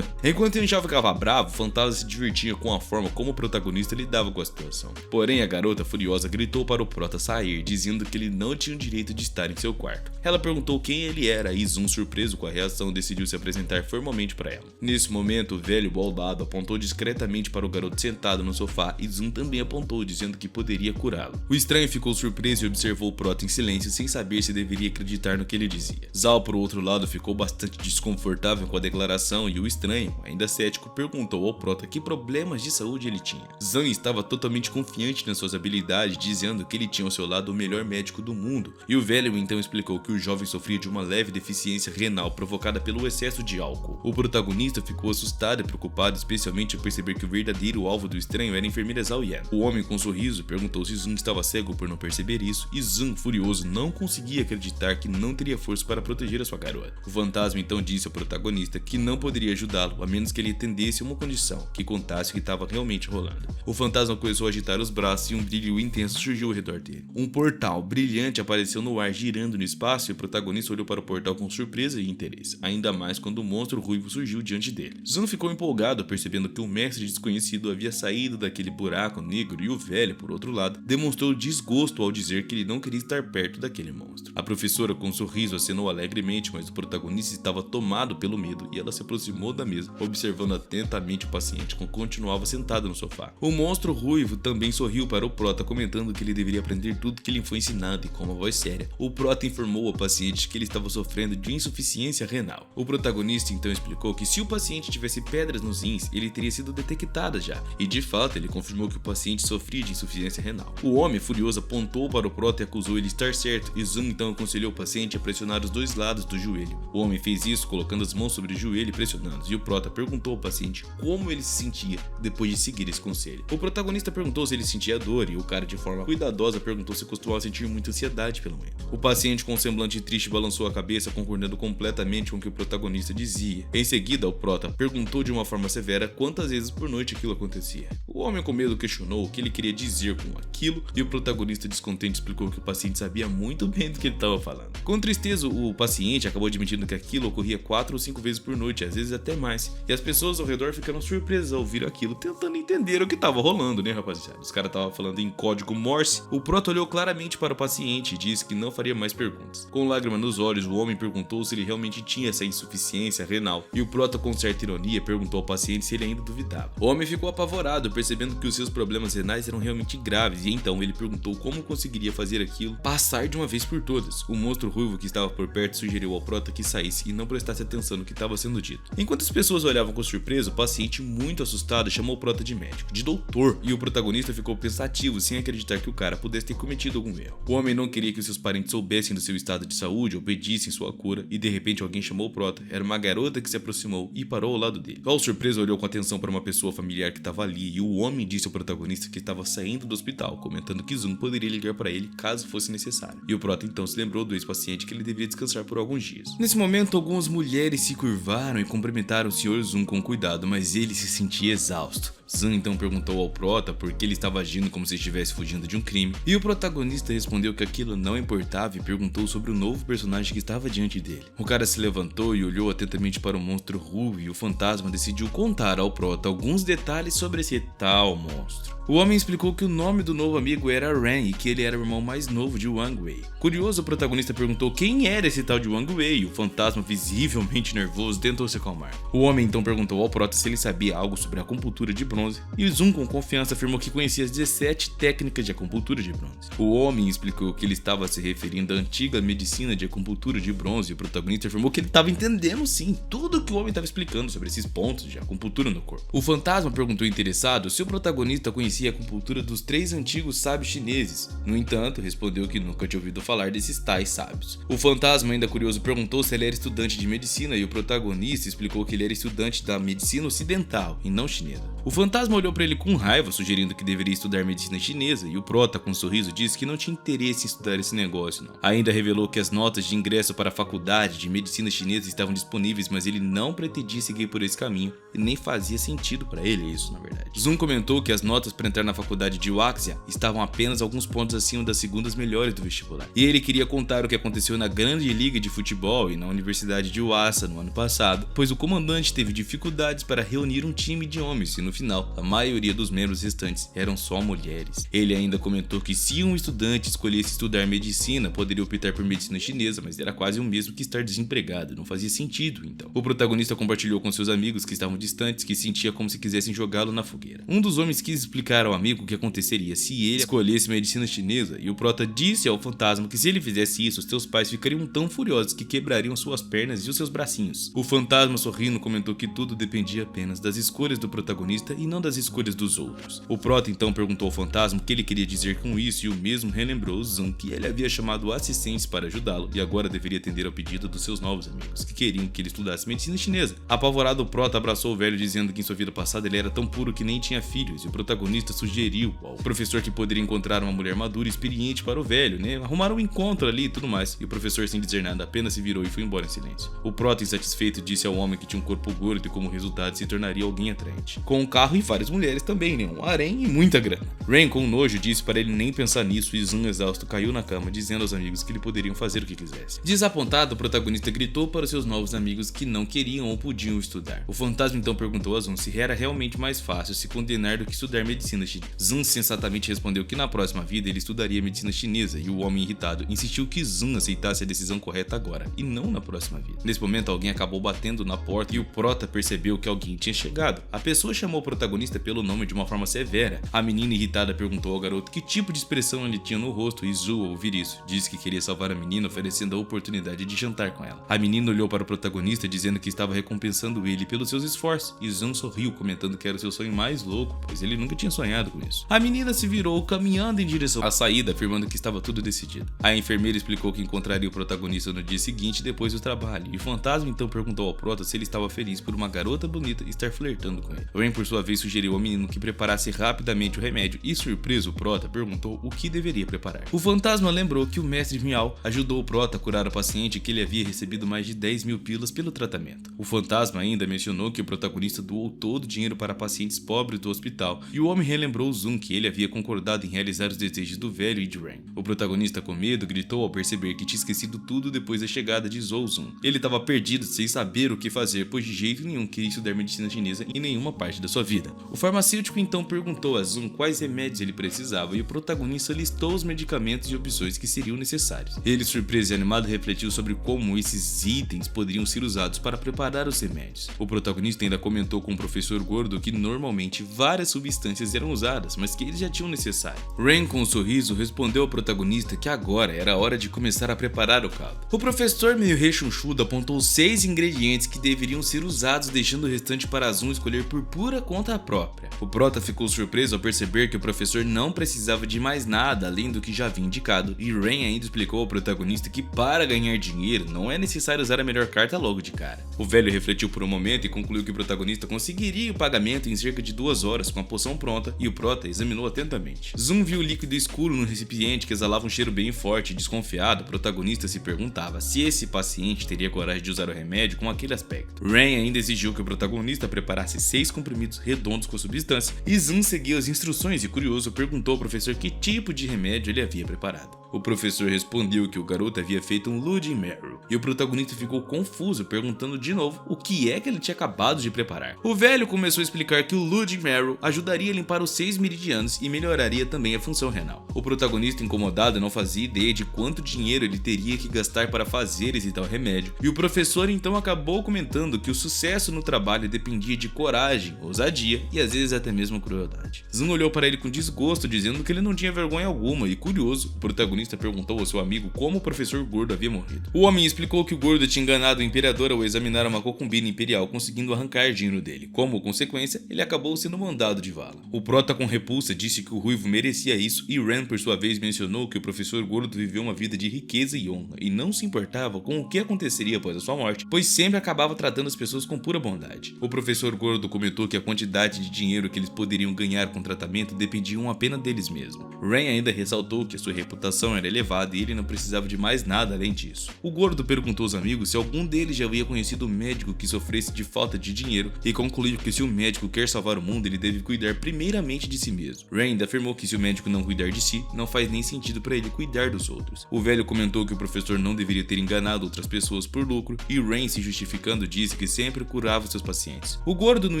A: Enquanto Yang Shao ficava bravo, o fantasma se divertia com a forma como o protagonista lidava com a situação. Porém, a garota, furiosa, gritou para o Prota sair, dizendo que ele não tinha o direito de estar em seu quarto. Ela perguntou quem ele era e Zun, surpreso com a reação, decidiu se apresentar formalmente para ela. Nesse momento, o velho baldado apontou discretamente para o garoto sentado no sofá e Zun também apontou, dizendo que poderia curá-lo. O estranho ficou surpreso e observou o Prota em silêncio, sem saber se deveria acreditar no que ele dizia. Zhao, por outro lado, ficou bastante desconfortável com a declaração e o estranho, ainda cético, perguntou ao Prota que problemas de saúde ele tinha. Zan estava totalmente confiante nas suas habilidades, dizendo que ele tinha ao seu lado o melhor médico do mundo, e o velho então explicou que o jovem sofria de uma leve deficiência renal provocada pelo excesso de álcool. O protagonista ficou assustado e preocupado, especialmente ao perceber que o verdadeiro alvo do estranho era a enfermeira Zhao Yan. O homem, com um sorriso, perguntou se Zun estava cego por não perceber isso, e Zun, furioso, não conseguia acreditar que não teria força para proteger a sua garota. O fantasma então disse ao protagonista que não poderia ajudá-lo, a menos que ele atendesse uma condição, que contasse o que estava realmente rolando. O fantasma começou a agitar os braços e um brilho intenso surgiu ao redor dele. Um portal brilhante apareceu no ar, girando no espaço, e o protagonista olhou para o portal com surpresa e interesse, ainda mais quando o monstro ruivo surgiu diante dele. Zun ficou empolgado, percebendo que o mestre desconhecido havia saído daquele buraco negro, e o velho, por outro lado, demonstrou desgosto ao dizer que ele não queria estar perto daquele monstro. A professora, com um sorriso, acenou alegremente, mas o protagonista estava tomado pelo medo e ela se aproximou da mesa, observando atentamente o paciente, que continuava sentado no sofá. O monstro ruivo também sorriu para o Prota, comentando que ele deveria aprender tudo que lhe foi ensinado, e com uma voz séria, o Prota informou ao paciente que ele estava sofrendo de insuficiência renal. O protagonista então explicou que se o paciente tivesse pedras nos rins, ele teria sido detectada já, e de fato ele confirmou que o paciente sofria de insuficiência renal. O homem, furioso, apontou para o Prota e acusou ele de estar certo, e Zun então aconselhou o paciente a pressionar os dois lados do joelho. O homem fez isso colocando as mãos sobre o joelho e pressionando, e o Prota perguntou ao paciente como ele se sentia depois de seguir esse conselho. O protagonista perguntou se ele sentia dor, e o cara, de forma cuidadosa, perguntou se costumava sentir muita ansiedade pelo menos. O paciente, com um semblante triste, balançou a cabeça, concordando completamente com o que o protagonista dizia. Em seguida, o Prota perguntou de uma forma severa quantas vezes por noite aquilo acontecia. O homem, com medo, questionou o que ele queria dizer com aquilo, e o protagonista, descontente, explicou que o paciente sabia muito bem do que ele estava falando. Com tristeza, o paciente acabou admitindo que aquilo ocorria 4 ou 5 vezes por noite, às vezes até mais, e as pessoas ao redor ficaram surpresas ao ouvir aquilo, tentando entender o que estava rolando, né, rapaziada? Os caras estavam falando em código Morse. O Prota olhou claramente para o paciente e disse que não faria mais perguntas. Com lágrima nos olhos, o homem perguntou se ele realmente tinha essa insuficiência renal, e o Prota, com certa ironia, perguntou ao paciente se ele ainda duvidava. O homem ficou apavorado, percebendo que os seus problemas renais eram realmente graves, e então ele perguntou como conseguiria fazer aquilo passar de uma vez por todas. O monstro ruivo que estava por perto sugeriu ao Prota que saísse e não prestasse atenção no que estava sendo dito. Enquanto as pessoas olhavam com surpresa, o paciente, muito assustado, chamou o Prota de médico, de doutor, e o protagonista ficou pensativo, sem acreditar que o cara pudesse ter cometido algum erro. O homem não queria que os seus parentes soubessem do seu estado de saúde ou pedissem sua cura, e de repente alguém chamou o Prota. Era uma garota que se aproximou e parou ao lado dele. Ao surpreso, olhou com atenção para uma pessoa familiar que estava ali, e o homem disse ao protagonista que estava saindo do hospital, comentando que Zun poderia ligar para ele caso fosse necessário. E o Prota então se lembrou do ex-paciente que ele deveria descansar por alguns dias. Nesse momento, algumas mulheres se curvaram e cumprimentaram o Sr. Zun com cuidado, mas ele se sentia exausto. Zun então perguntou ao Prota por que ele estava agindo como se estivesse fugindo de um crime, e o protagonista respondeu que aquilo não importava e perguntou sobre o novo personagem que estava diante dele. O cara se levantou e olhou atentamente para o monstro ruivo, e o fantasma decidiu contar ao Prota alguns detalhes sobre esse tal monstro. O homem explicou que o nome do novo amigo era Ren e que ele era o irmão mais novo de Wang Wei. Curioso, o protagonista perguntou quem era esse tal de Wang Wei, e o fantasma, visivelmente nervoso, tentou se acalmar. O homem então perguntou ao Prota se ele sabia algo sobre a acupuntura de bronze, e Zun, com confiança, afirmou que conhecia as 17 técnicas de acupuntura acupuntura de bronze. O homem explicou que ele estava se referindo à antiga medicina de acupuntura de bronze e o protagonista afirmou que ele estava entendendo sim tudo que o homem estava explicando sobre esses pontos de acupuntura no corpo. O fantasma perguntou interessado se o protagonista conhecia a acupuntura dos 3 antigos sábios chineses. No entanto, respondeu que nunca tinha ouvido falar desses tais sábios. O fantasma, ainda curioso, perguntou se ele era estudante de medicina e o protagonista explicou que ele era estudante da medicina ocidental e não chinesa. O fantasma olhou para ele com raiva, sugerindo que deveria estudar medicina chinesa, e o prota, com um sorriso, disse que não tinha interesse em estudar esse negócio, não. Ainda revelou que as notas de ingresso para a faculdade de medicina chinesa estavam disponíveis, mas ele não pretendia seguir por esse caminho, e nem fazia sentido para ele isso, na verdade. Zoom comentou que as notas para entrar na faculdade de Waxia estavam apenas alguns pontos acima das segundas melhores do vestibular, e ele queria contar o que aconteceu na grande liga de futebol e na Universidade de Wassa no ano passado, pois o comandante teve dificuldades para reunir um time de homens, e no final, a maioria dos membros restantes eram só mulheres. Ele ainda comentou que se um estudante escolhesse estudar medicina, poderia optar por medicina chinesa, mas era quase o mesmo que estar desempregado, não fazia sentido então. O protagonista compartilhou com seus amigos que estavam distantes que sentia como se quisessem jogá-lo na fogueira. Um dos homens quis explicar ao amigo o que aconteceria se ele escolhesse medicina chinesa, e o prota disse ao fantasma que se ele fizesse isso, seus pais ficariam tão furiosos que quebrariam suas pernas e os seus bracinhos. O fantasma, sorrindo, comentou que tudo dependia apenas das escolhas do protagonista e não das escolhas dos outros. O prota então perguntou ao fantasma o que ele queria dizer com isso, e o mesmo relembrou Zan que ele havia chamado assistentes para ajudá-lo e agora deveria atender ao pedido dos seus novos amigos, que queriam que ele estudasse medicina chinesa. Apavorado, o prota abraçou o velho dizendo que em sua vida passada ele era tão puro que nem tinha filhos, e o protagonista sugeriu ao professor que poderia encontrar uma mulher madura e experiente para o velho, né? Arrumaram um encontro ali e tudo mais, e o professor, sem dizer nada, apenas se virou e foi embora em silêncio. O prota, insatisfeito, disse ao homem que tinha um corpo gordo e como resultado se tornaria alguém atraente, com um carro e várias mulheres também, né? Um harém e muita grana. Rain, com nojo, disse para ele nem pensar nisso, e Zun, exausto, caiu na cama, dizendo aos amigos que ele poderiam fazer o que quisesse. Desapontado, o protagonista gritou para os seus novos amigos que não queriam ou podiam estudar. O fantasma então perguntou a Zun se era realmente mais fácil se condenar do que estudar medicina chinesa. Zun sensatamente respondeu que na próxima vida ele estudaria medicina chinesa, e o homem irritado insistiu que Zun aceitasse a decisão correta agora, e não na próxima vida. Nesse momento, alguém acabou batendo na porta e o prota percebeu que alguém tinha chegado. A pessoa chamou o protagonista pelo nome de uma forma severa. A menina irritada perguntou ao garoto que tipo de expressão ele tinha no rosto, e Zu, ao ouvir isso, disse que queria salvar a menina, oferecendo a oportunidade de jantar com ela. A menina olhou para o protagonista dizendo que estava recompensando ele pelos seus esforços, e Zun sorriu, comentando que era o seu sonho mais louco, pois ele nunca tinha sonhado com isso. A menina se virou, caminhando em direção à saída, afirmando que estava tudo decidido. A enfermeira explicou que encontraria o protagonista no dia seguinte, depois do trabalho, e o fantasma então perguntou ao prota se ele estava feliz por uma garota bonita estar flertando com ele. Rain, por sua vez, sugeriu ao menino que preparasse rapidamente o remédio, e surpreso, o prota perguntou o que deveria preparar. O fantasma lembrou que o mestre Miao ajudou o prota a curar o paciente e que ele havia recebido mais de 10.000 pilas pelo tratamento. O fantasma ainda mencionou que o protagonista doou todo o dinheiro para pacientes pobres do hospital, e o homem relembrou Zun que ele havia concordado em realizar os desejos do velho e de Rain. O protagonista, com medo, gritou ao perceber que tinha esquecido tudo depois da chegada de Zhou Zun. Ele estava perdido, sem saber o que fazer, pois de jeito nenhum queria estudar medicina chinesa em nenhuma parte da sua vida. O farmacêutico então perguntou a Zun quais remédios ele precisava, e o protagonista listou os medicamentos e opções que seriam necessários. Ele, surpreso e animado, refletiu sobre como esses itens poderiam ser usados para preparar os remédios. O protagonista ainda comentou com o professor gordo que normalmente várias substâncias eram usadas, mas que eles já tinham necessário. Rain, com um sorriso, respondeu ao protagonista que agora era a hora de começar a preparar o caldo. O professor, meio rechonchudo, apontou 6 ingredientes que deveriam ser usados, deixando o restante para Zun escolher por pura conta própria. O prota ficou surpreso ao perceber que o professor não precisava de mais nada além do que já havia indicado, e Rain ainda explicou ao protagonista que para ganhar dinheiro não é necessário usar a melhor carta logo de cara. O velho refletiu por um momento e concluiu que o protagonista conseguiria o pagamento em cerca de 2 horas com a poção pronta, e o prota examinou atentamente. Zun viu o líquido escuro no recipiente que exalava um cheiro bem forte, e desconfiado, o protagonista se perguntava se esse paciente teria coragem de usar o remédio com aquele aspecto. Rain ainda exigiu que o protagonista preparasse 6 comprimidos redondos com a substância, e Zun seguiu as instruções e, curioso, perguntou ao professor que tipo de remédio ele havia preparado. O professor respondeu que o garoto havia feito um Bloody Mary, e o protagonista ficou confuso, perguntando de novo o que é que ele tinha acabado de preparar. O velho começou a explicar que o Bloody Mary ajudaria a limpar os 6 meridianos e melhoraria também a função renal. O protagonista, incomodado, não fazia ideia de quanto dinheiro ele teria que gastar para fazer esse tal remédio, e o professor então acabou comentando que o sucesso no trabalho dependia de coragem, ousadia ousadia e às vezes até mesmo crueldade. Zun olhou para ele com desgosto, dizendo que ele não tinha vergonha alguma, e curioso, o protagonista perguntou ao seu amigo como o professor gordo havia morrido. O homem explicou que o gordo tinha enganado o imperador ao examinar uma concubina imperial, conseguindo arrancar dinheiro dele. Como consequência, ele acabou sendo mandado de vala. O prota, com repulsa, disse que o ruivo merecia isso, e Ren por sua vez mencionou que o professor gordo viveu uma vida de riqueza e honra e não se importava com o que aconteceria após a sua morte, pois sempre acabava tratando as pessoas com pura bondade. O professor gordo comentou que a quantidade de dinheiro que eles poderiam ganhar com o tratamento dependiam apenas deles mesmos. Ren ainda ressaltou que a sua reputação era elevada e ele não precisava de mais nada além disso. O gordo perguntou aos amigos se algum deles já havia conhecido um médico que sofresse de falta de dinheiro e concluiu que se o médico quer salvar o mundo, ele deve cuidar primeiramente de si mesmo. Ren ainda afirmou que se o médico não cuidar de si, não faz nem sentido para ele cuidar dos outros. O velho comentou que o professor não deveria ter enganado outras pessoas por lucro, e Ren, se justificando, disse que sempre curava seus pacientes. O gordo, no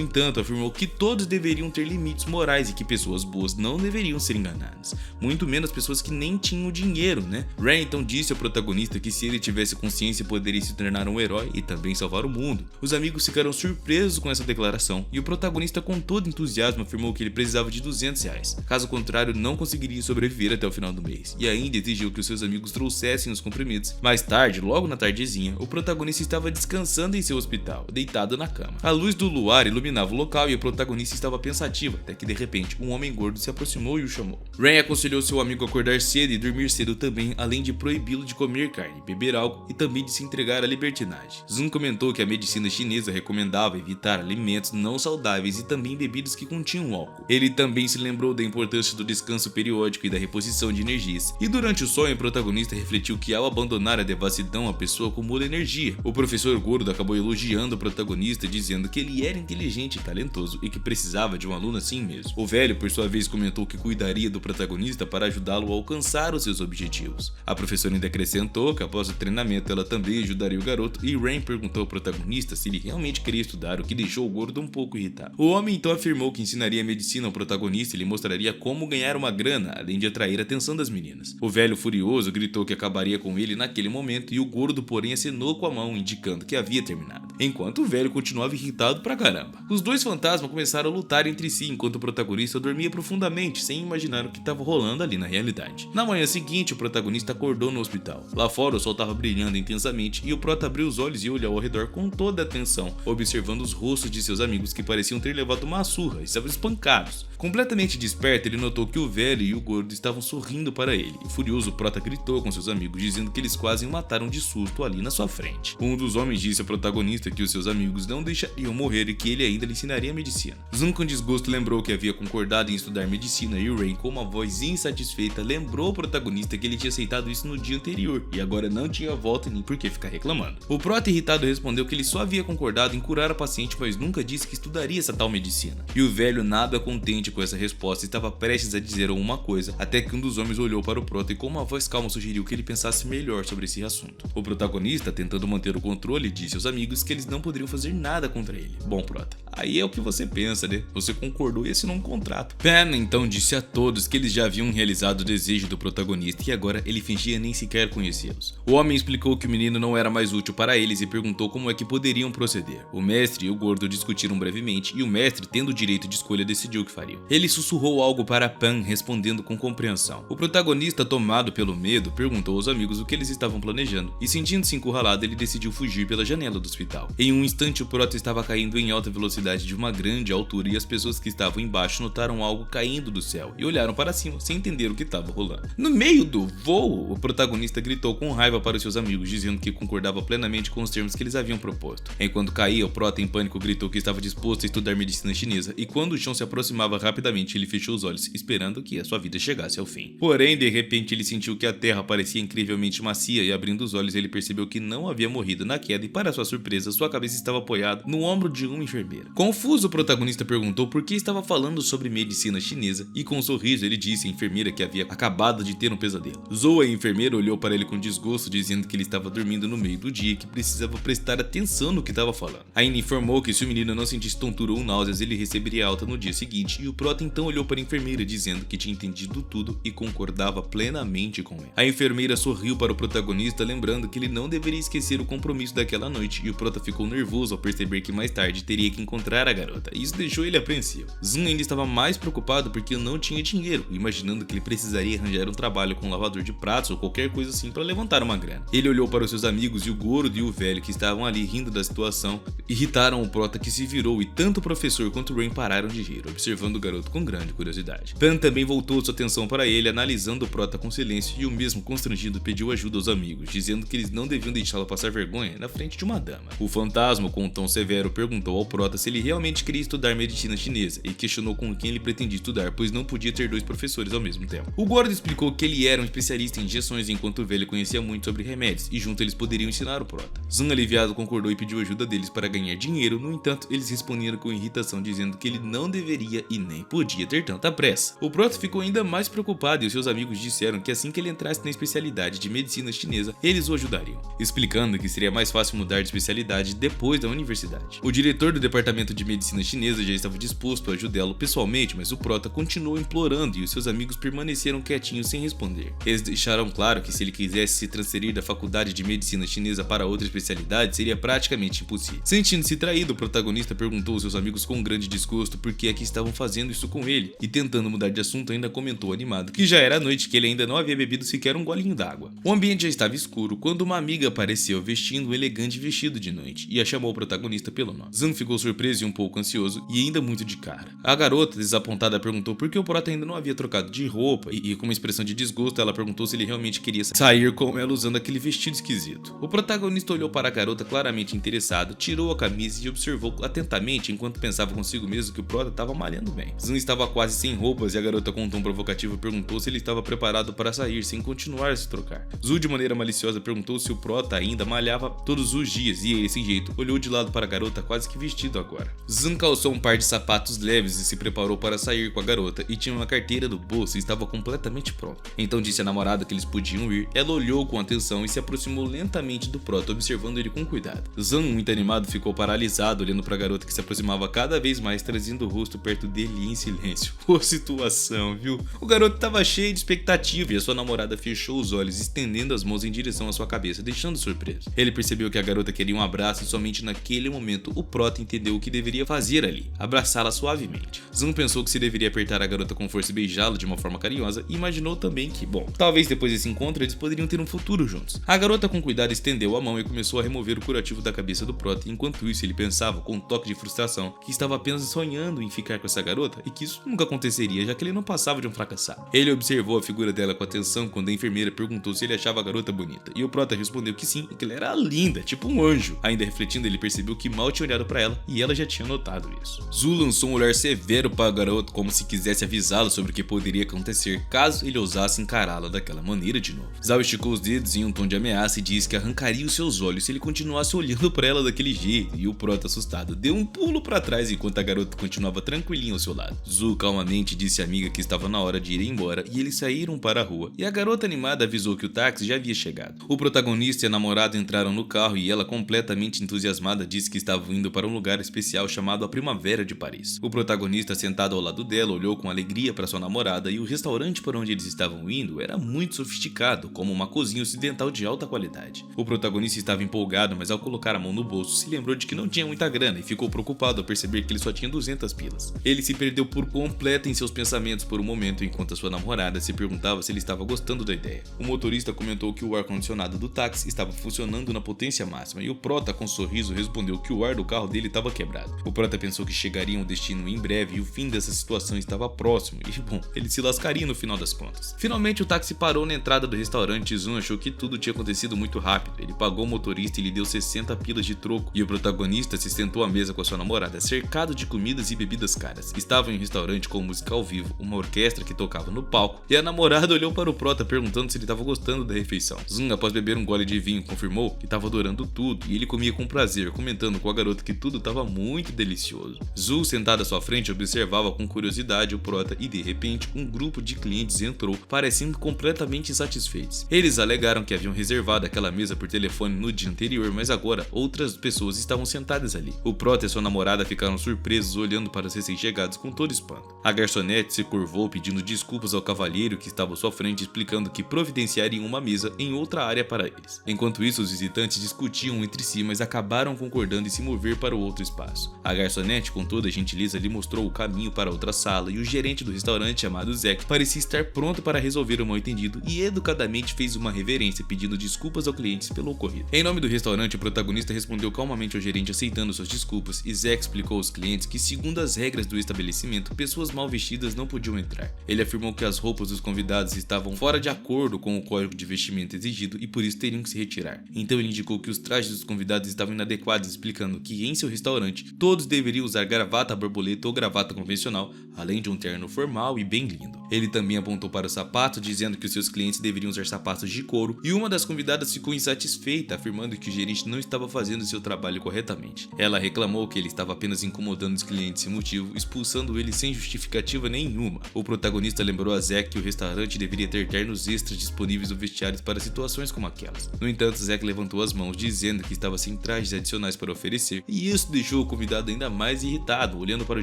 A: entanto, afirmou que todos deveriam ter limites morais e que pessoas boas não deveriam ser enganadas, muito menos pessoas que nem tinham dinheiro, né? Ren então disse ao protagonista que se ele tivesse consciência poderia se tornar um herói e também salvar o mundo. Os amigos ficaram surpresos com essa declaração e o protagonista, com todo entusiasmo, afirmou que ele precisava de R$200, caso contrário não conseguiria sobreviver até o final do mês, e ainda exigiu que os seus amigos trouxessem os comprimidos. Mais tarde, logo na tardezinha, o protagonista estava descansando em seu hospital, deitado na cama. A luz do luar iluminava o local e o protagonista estava pensativo, até que de repente um homem gordo se aproximou e o chamou. Ren aconselhou seu amigo a acordar cedo e dormir cedo também, além de proibi-lo de comer carne, beber álcool e também de se entregar à libertinagem. Zun comentou que a medicina chinesa recomendava evitar alimentos não saudáveis e também bebidas que continham álcool. Ele também se lembrou da importância do descanso periódico e da reposição de energias. E durante o sonho, o protagonista refletiu que ao abandonar a devassidão, a pessoa acumula energia. O professor gordo acabou elogiando o protagonista, dizendo que ele era inteligente e talentoso e que precisava de um aluno assim mesmo. O velho, por sua vez, comentou que cuidaria do protagonista para ajudá-lo a alcançar os seus objetivos. A professora ainda acrescentou que após o treinamento ela também ajudaria o garoto, e Ren perguntou ao protagonista se ele realmente queria estudar, o que deixou o gordo um pouco irritado. O homem então afirmou que ensinaria medicina ao protagonista e lhe mostraria como ganhar uma grana, além de atrair a atenção das meninas. O velho, furioso, gritou que acabaria com ele naquele momento, e o gordo porém acenou com a mão, indicando que havia terminado, enquanto o velho continuava irritado pra caramba. Os dois fantasmas começaram a lutar entre si enquanto o protagonista dormia profundamente, sem imaginar o que estava rolando ali na realidade. Na manhã seguinte, o protagonista acordou no hospital. Lá fora o sol estava brilhando intensamente e o prota abriu os olhos e olhou ao redor com toda a atenção, observando os rostos de seus amigos que pareciam ter levado uma surra e estavam espancados. Completamente desperto, ele notou que o velho e o gordo estavam sorrindo para ele, e furioso o prota gritou com seus amigos, dizendo que eles quase o mataram de susto ali na sua frente. Um dos homens disse ao protagonista que os seus amigos não deixariam morrer e que ele ainda lhe ensinaria medicina. Zun, com desgosto, lembrou que havia concordado em estudar medicina, e Ren, com uma voz insatisfeita, lembrou ao protagonista que ele tinha aceitado isso no dia anterior e agora não tinha volta nem por que ficar reclamando. O prota, irritado, respondeu que ele só havia concordado em curar a paciente, mas nunca disse que estudaria essa tal medicina. E o velho, nada contente com essa resposta, estava prestes a dizer alguma coisa, até que um dos homens olhou para o prota e com uma voz calma sugeriu que ele pensasse melhor sobre esse assunto. O protagonista, tentando manter o controle, disse aos amigos que eles não poderiam fazer nada contra ele. Bom, prota, aí é o que você pensa, né? Você concordou e assinou um contrato. Pan então disse a todos que eles já haviam realizado o desejo do protagonista e agora ele fingia nem sequer conhecê-los. O homem explicou que o menino não era mais útil para eles e perguntou como é que poderiam proceder. O mestre e o gordo discutiram brevemente e o mestre, tendo o direito de escolha, decidiu o que faria. Ele sussurrou algo para Pan, respondendo com compreensão. O protagonista, tomado pelo medo, perguntou aos amigos o que eles estavam planejando e, sentindo-se encurralado, ele decidiu fugir pela janela do hospital. Em um instante, o prota estava caindo em alta velocidade de uma grande altura e as pessoas que estavam embaixo notaram algo caindo do céu e olharam para cima sem entender o que estava rolando. No meio do voo, o protagonista gritou com raiva para os seus amigos, dizendo que concordava plenamente com os termos que eles haviam proposto. Enquanto caía, o prota, em pânico, gritou que estava disposto a estudar medicina chinesa, e quando o chão se aproximava rapidamente, ele fechou os olhos, esperando que a sua vida chegasse ao fim. Porém, de repente, ele sentiu que a terra parecia incrivelmente macia e, abrindo os olhos, ele percebeu que não havia morrido na queda e, para sua surpresa, sua cabeça estava apoiada no ombro de uma enfermeira. Confuso, o protagonista perguntou por que estava falando sobre medicina chinesa e, com um sorriso, ele disse à enfermeira que havia acabado de ter um pesadelo. Zoe, a enfermeira, olhou para ele com desgosto, dizendo que ele estava dormindo no meio do dia e que precisava prestar atenção no que estava falando. Ainda informou que se o menino não sentisse tontura ou náuseas, ele receberia alta no dia seguinte, e o prota então olhou para a enfermeira, dizendo que tinha entendido tudo e concordava plenamente com ele. A enfermeira sorriu para o protagonista, lembrando que ele não deveria esquecer o compromisso daquela noite, e o prota ficou nervoso ao perceber que mais tarde teria que encontrar a garota, e isso deixou ele apreensivo. Zoom ainda estava mais preocupado porque não tinha dinheiro, imaginando que ele precisaria arranjar um trabalho com um lavador de pratos ou qualquer coisa assim para levantar uma grana. Ele olhou para os seus amigos e o gordo e o velho que estavam ali rindo da situação irritaram o prota, que se virou, e tanto o professor quanto o Rain pararam de rir, observando o garoto com grande curiosidade. Tan também voltou sua atenção para ele, analisando o prota com silêncio, e o mesmo constrangido pediu ajuda aos amigos, dizendo que eles não deviam deixá-lo passar vergonha na frente de uma dama. O fantasma, com um tom severo, perguntou ao prota se ele realmente queria estudar medicina chinesa e questionou com quem ele pretendia estudar, pois não podia ter dois professores ao mesmo tempo. O gordo explicou que ele era um especialista em injeções, enquanto o velho conhecia muito sobre remédios e junto eles poderiam ensinar o prota. Zun, aliviado, concordou e pediu ajuda deles para ganhar dinheiro. No entanto, eles responderam com irritação, dizendo que ele não deveria e nem podia ter tanta pressa. O prota ficou ainda mais preocupado e os seus amigos disseram que assim que ele entrasse na especialidade de medicina chinesa, eles o ajudariam, explicando que seria mais fácil mudar de especialidade depois da universidade. O diretor do departamento de medicina chinesa já estava disposto a ajudá-lo pessoalmente, mas o prota continuou implorando e os seus amigos permaneceram quietinhos sem responder. Eles deixaram claro que se ele quisesse se transferir da faculdade de medicina chinesa para outra especialidade, seria praticamente impossível. Sentindo-se traído, o protagonista perguntou aos seus amigos com grande desgosto por que é que estavam fazendo isso com ele, e tentando mudar de assunto ainda comentou animado que já era noite, que ele ainda não havia bebido sequer um golinho d'água. O ambiente já estava escuro quando uma amiga apareceu vestindo um elegante vestido de noite e a chamou o protagonista pelo nome. Zan ficou surpreso e um pouco ansioso e ainda muito de cara. A garota, desapontada, perguntou por que o prota ainda não havia trocado de roupa e com uma expressão de desgosto ela perguntou se ele realmente queria sair com ela usando aquele vestido esquisito. O protagonista olhou para a garota claramente interessado, tirou a camisa e observou atentamente enquanto pensava consigo mesmo que o prota estava malhando bem. Zan estava quase sem roupas e a garota, com um tom provocativo, perguntou se ele estava preparado para sair sem continuar a se trocar. Zu, de maneira maliciosa, perguntou se o prota ainda malhava todos os dias e, desse jeito, olhou de lado para a garota quase que vestido agora. Zan calçou um par de sapatos leves e se preparou para sair com a garota, e tinha uma carteira no bolso e estava completamente pronto. Então disse à namorada que eles podiam ir. Ela olhou com atenção e se aproximou lentamente do prota, observando ele com cuidado. Zan, muito animado, ficou paralisado olhando para a garota que se aproximava cada vez mais, trazendo o rosto perto dele em silêncio. Ô situação, viu? O garoto estava cheio de expectativa e a sua namorada fechou os olhos, estendendo as mãos em direção à sua cabeça, deixando surpreso. Ele percebeu que a garota queria um abraço e somente naquele momento o prota entendeu o que deveria fazer ali: abraçá-la suavemente. Zan pensou que se deveria apertar a garota com força e beijá-la de uma forma carinhosa, e imaginou também que, bom, talvez depois desse encontro eles poderiam ter um futuro juntos. A garota com cuidado estendeu a mão e começou a remover o curativo da cabeça do prota, enquanto isso ele pensava, com um toque de frustração, que estava apenas sonhando em ficar com essa garota e que isso nunca aconteceria, já que ele não passava de um fracassado. Ele observou a figura dela com atenção quando a enfermeira perguntou se ele achava a garota bonita, e o prota respondeu que sim, e que ela era linda, tipo um anjo. Ainda refletindo, ele percebeu que mal tinha olhado para ela e ela já tinha notado isso. Zu lançou um olhar severo para o garoto, como se quisesse avisá-lo sobre o que poderia acontecer caso ele ousasse encará-la daquela maneira de novo. Zhao esticou os dedos em um tom de ameaça e disse que arrancaria os seus olhos se ele continuasse olhando para ela daquele jeito, e o prota, assustado, deu um pulo para trás enquanto a garota continuava tranquilinha ao seu lado. Zu calmamente disse à amiga que estava na hora de ir embora e eles saíram para a rua, e a garota animada avisou que o táxi já havia chegado. O protagonista e a namorada entraram no carro e ela, completamente entusiasmada, disse que estava indo para um lugar especial chamado a Primavera de Paris. O protagonista, sentado ao lado dela, olhou com alegria para sua namorada, e o restaurante para onde eles estavam indo era muito sofisticado, como uma cozinha ocidental de alta qualidade. O protagonista estava empolgado, mas ao colocar a mão no bolso se lembrou de que não tinha muita grana e ficou preocupado ao perceber que ele só tinha 200 pilas. Ele se perdeu por completo em seus pensamentos por um momento, enquanto a sua namorada se perguntava se ele estava gostando da ideia. O motorista comentou que o ar-condicionado do táxi estava funcionando na potência máxima, e o prota, com um sorriso, respondeu que o ar do carro dele estava quebrado. O prota pensou que chegariam ao destino em breve e o fim dessa situação estava próximo, e bom, ele se lascaria no final das contas. Finalmente o táxi parou na entrada do restaurante e Zun achou que tudo tinha acontecido muito rápido. Ele pagou o motorista e lhe deu 60 pilas de troco, e o protagonista se sentou à mesa com a sua namorada, cercado de comidas e bebidas caras. Estava em um restaurante com música ao vivo, uma orquestra que tocava no palco, e a namorada olhou para o prota perguntando se ele estava gostando da refeição. Zun, após beber um gole de vinho, confirmou que estava adorando tudo, e ele comia com prazer, comentando com a garota que tudo estava muito delicioso. Zu, sentado à sua frente, observava com curiosidade o prota e, de repente, um grupo de clientes entrou, parecendo completamente insatisfeitos. Eles alegaram que haviam reservado aquela mesa por telefone no dia anterior, mas agora outras pessoas estavam sentadas ali. O prota e sua namorada ficaram surpresos, olhando para os recém-chegados com todo espanto. A garçonete se curvou pedindo desculpas ao cavalheiro que estava à sua frente, explicando que providenciariam uma mesa em outra área para eles. Enquanto isso, os visitantes discutiam entre si, mas acabaram concordando em se mover para o outro espaço. A garçonete, com toda a gentileza, lhe mostrou o caminho para outra sala e o gerente do restaurante, chamado Zack, parecia estar pronto para resolver o mal-entendido e educadamente fez uma reverência pedindo desculpas aos clientes pelo ocorrido. Em nome do restaurante, o protagonista respondeu calmamente ao gerente aceitando suas desculpas e Zack explicou aos clientes que, segundo as regras do estabelecimento, pessoas mal vestidas não podiam entrar. Ele afirmou que as roupas dos convidados estavam fora de acordo com o código de vestimenta exigido e por isso teriam que se retirar. Então ele indicou que os trajes dos convidados estavam inadequados, explicando que em seu restaurante todos deveriam usar gravata borboleta ou gravata convencional, além de um terno formal e bem lindo. Ele também apontou para os sapatos, dizendo que os seus clientes deveriam usar sapatos de couro, e uma das convidadas ficou insatisfeita, afirmando que o gerente não estava fazendo seu trabalho corretamente. Ela reclamou que ele estava apenas incomodando os clientes sem motivo, expulsando eles sem justificativa nenhuma. O protagonista lembrou a Zack que o restaurante deveria ter ternos extras disponíveis no vestiário para situações como aquelas. No entanto, Zack levantou as mãos, dizendo que estava sem trajes adicionais para oferecer, e isso deixou o convidado ainda mais irritado, olhando para o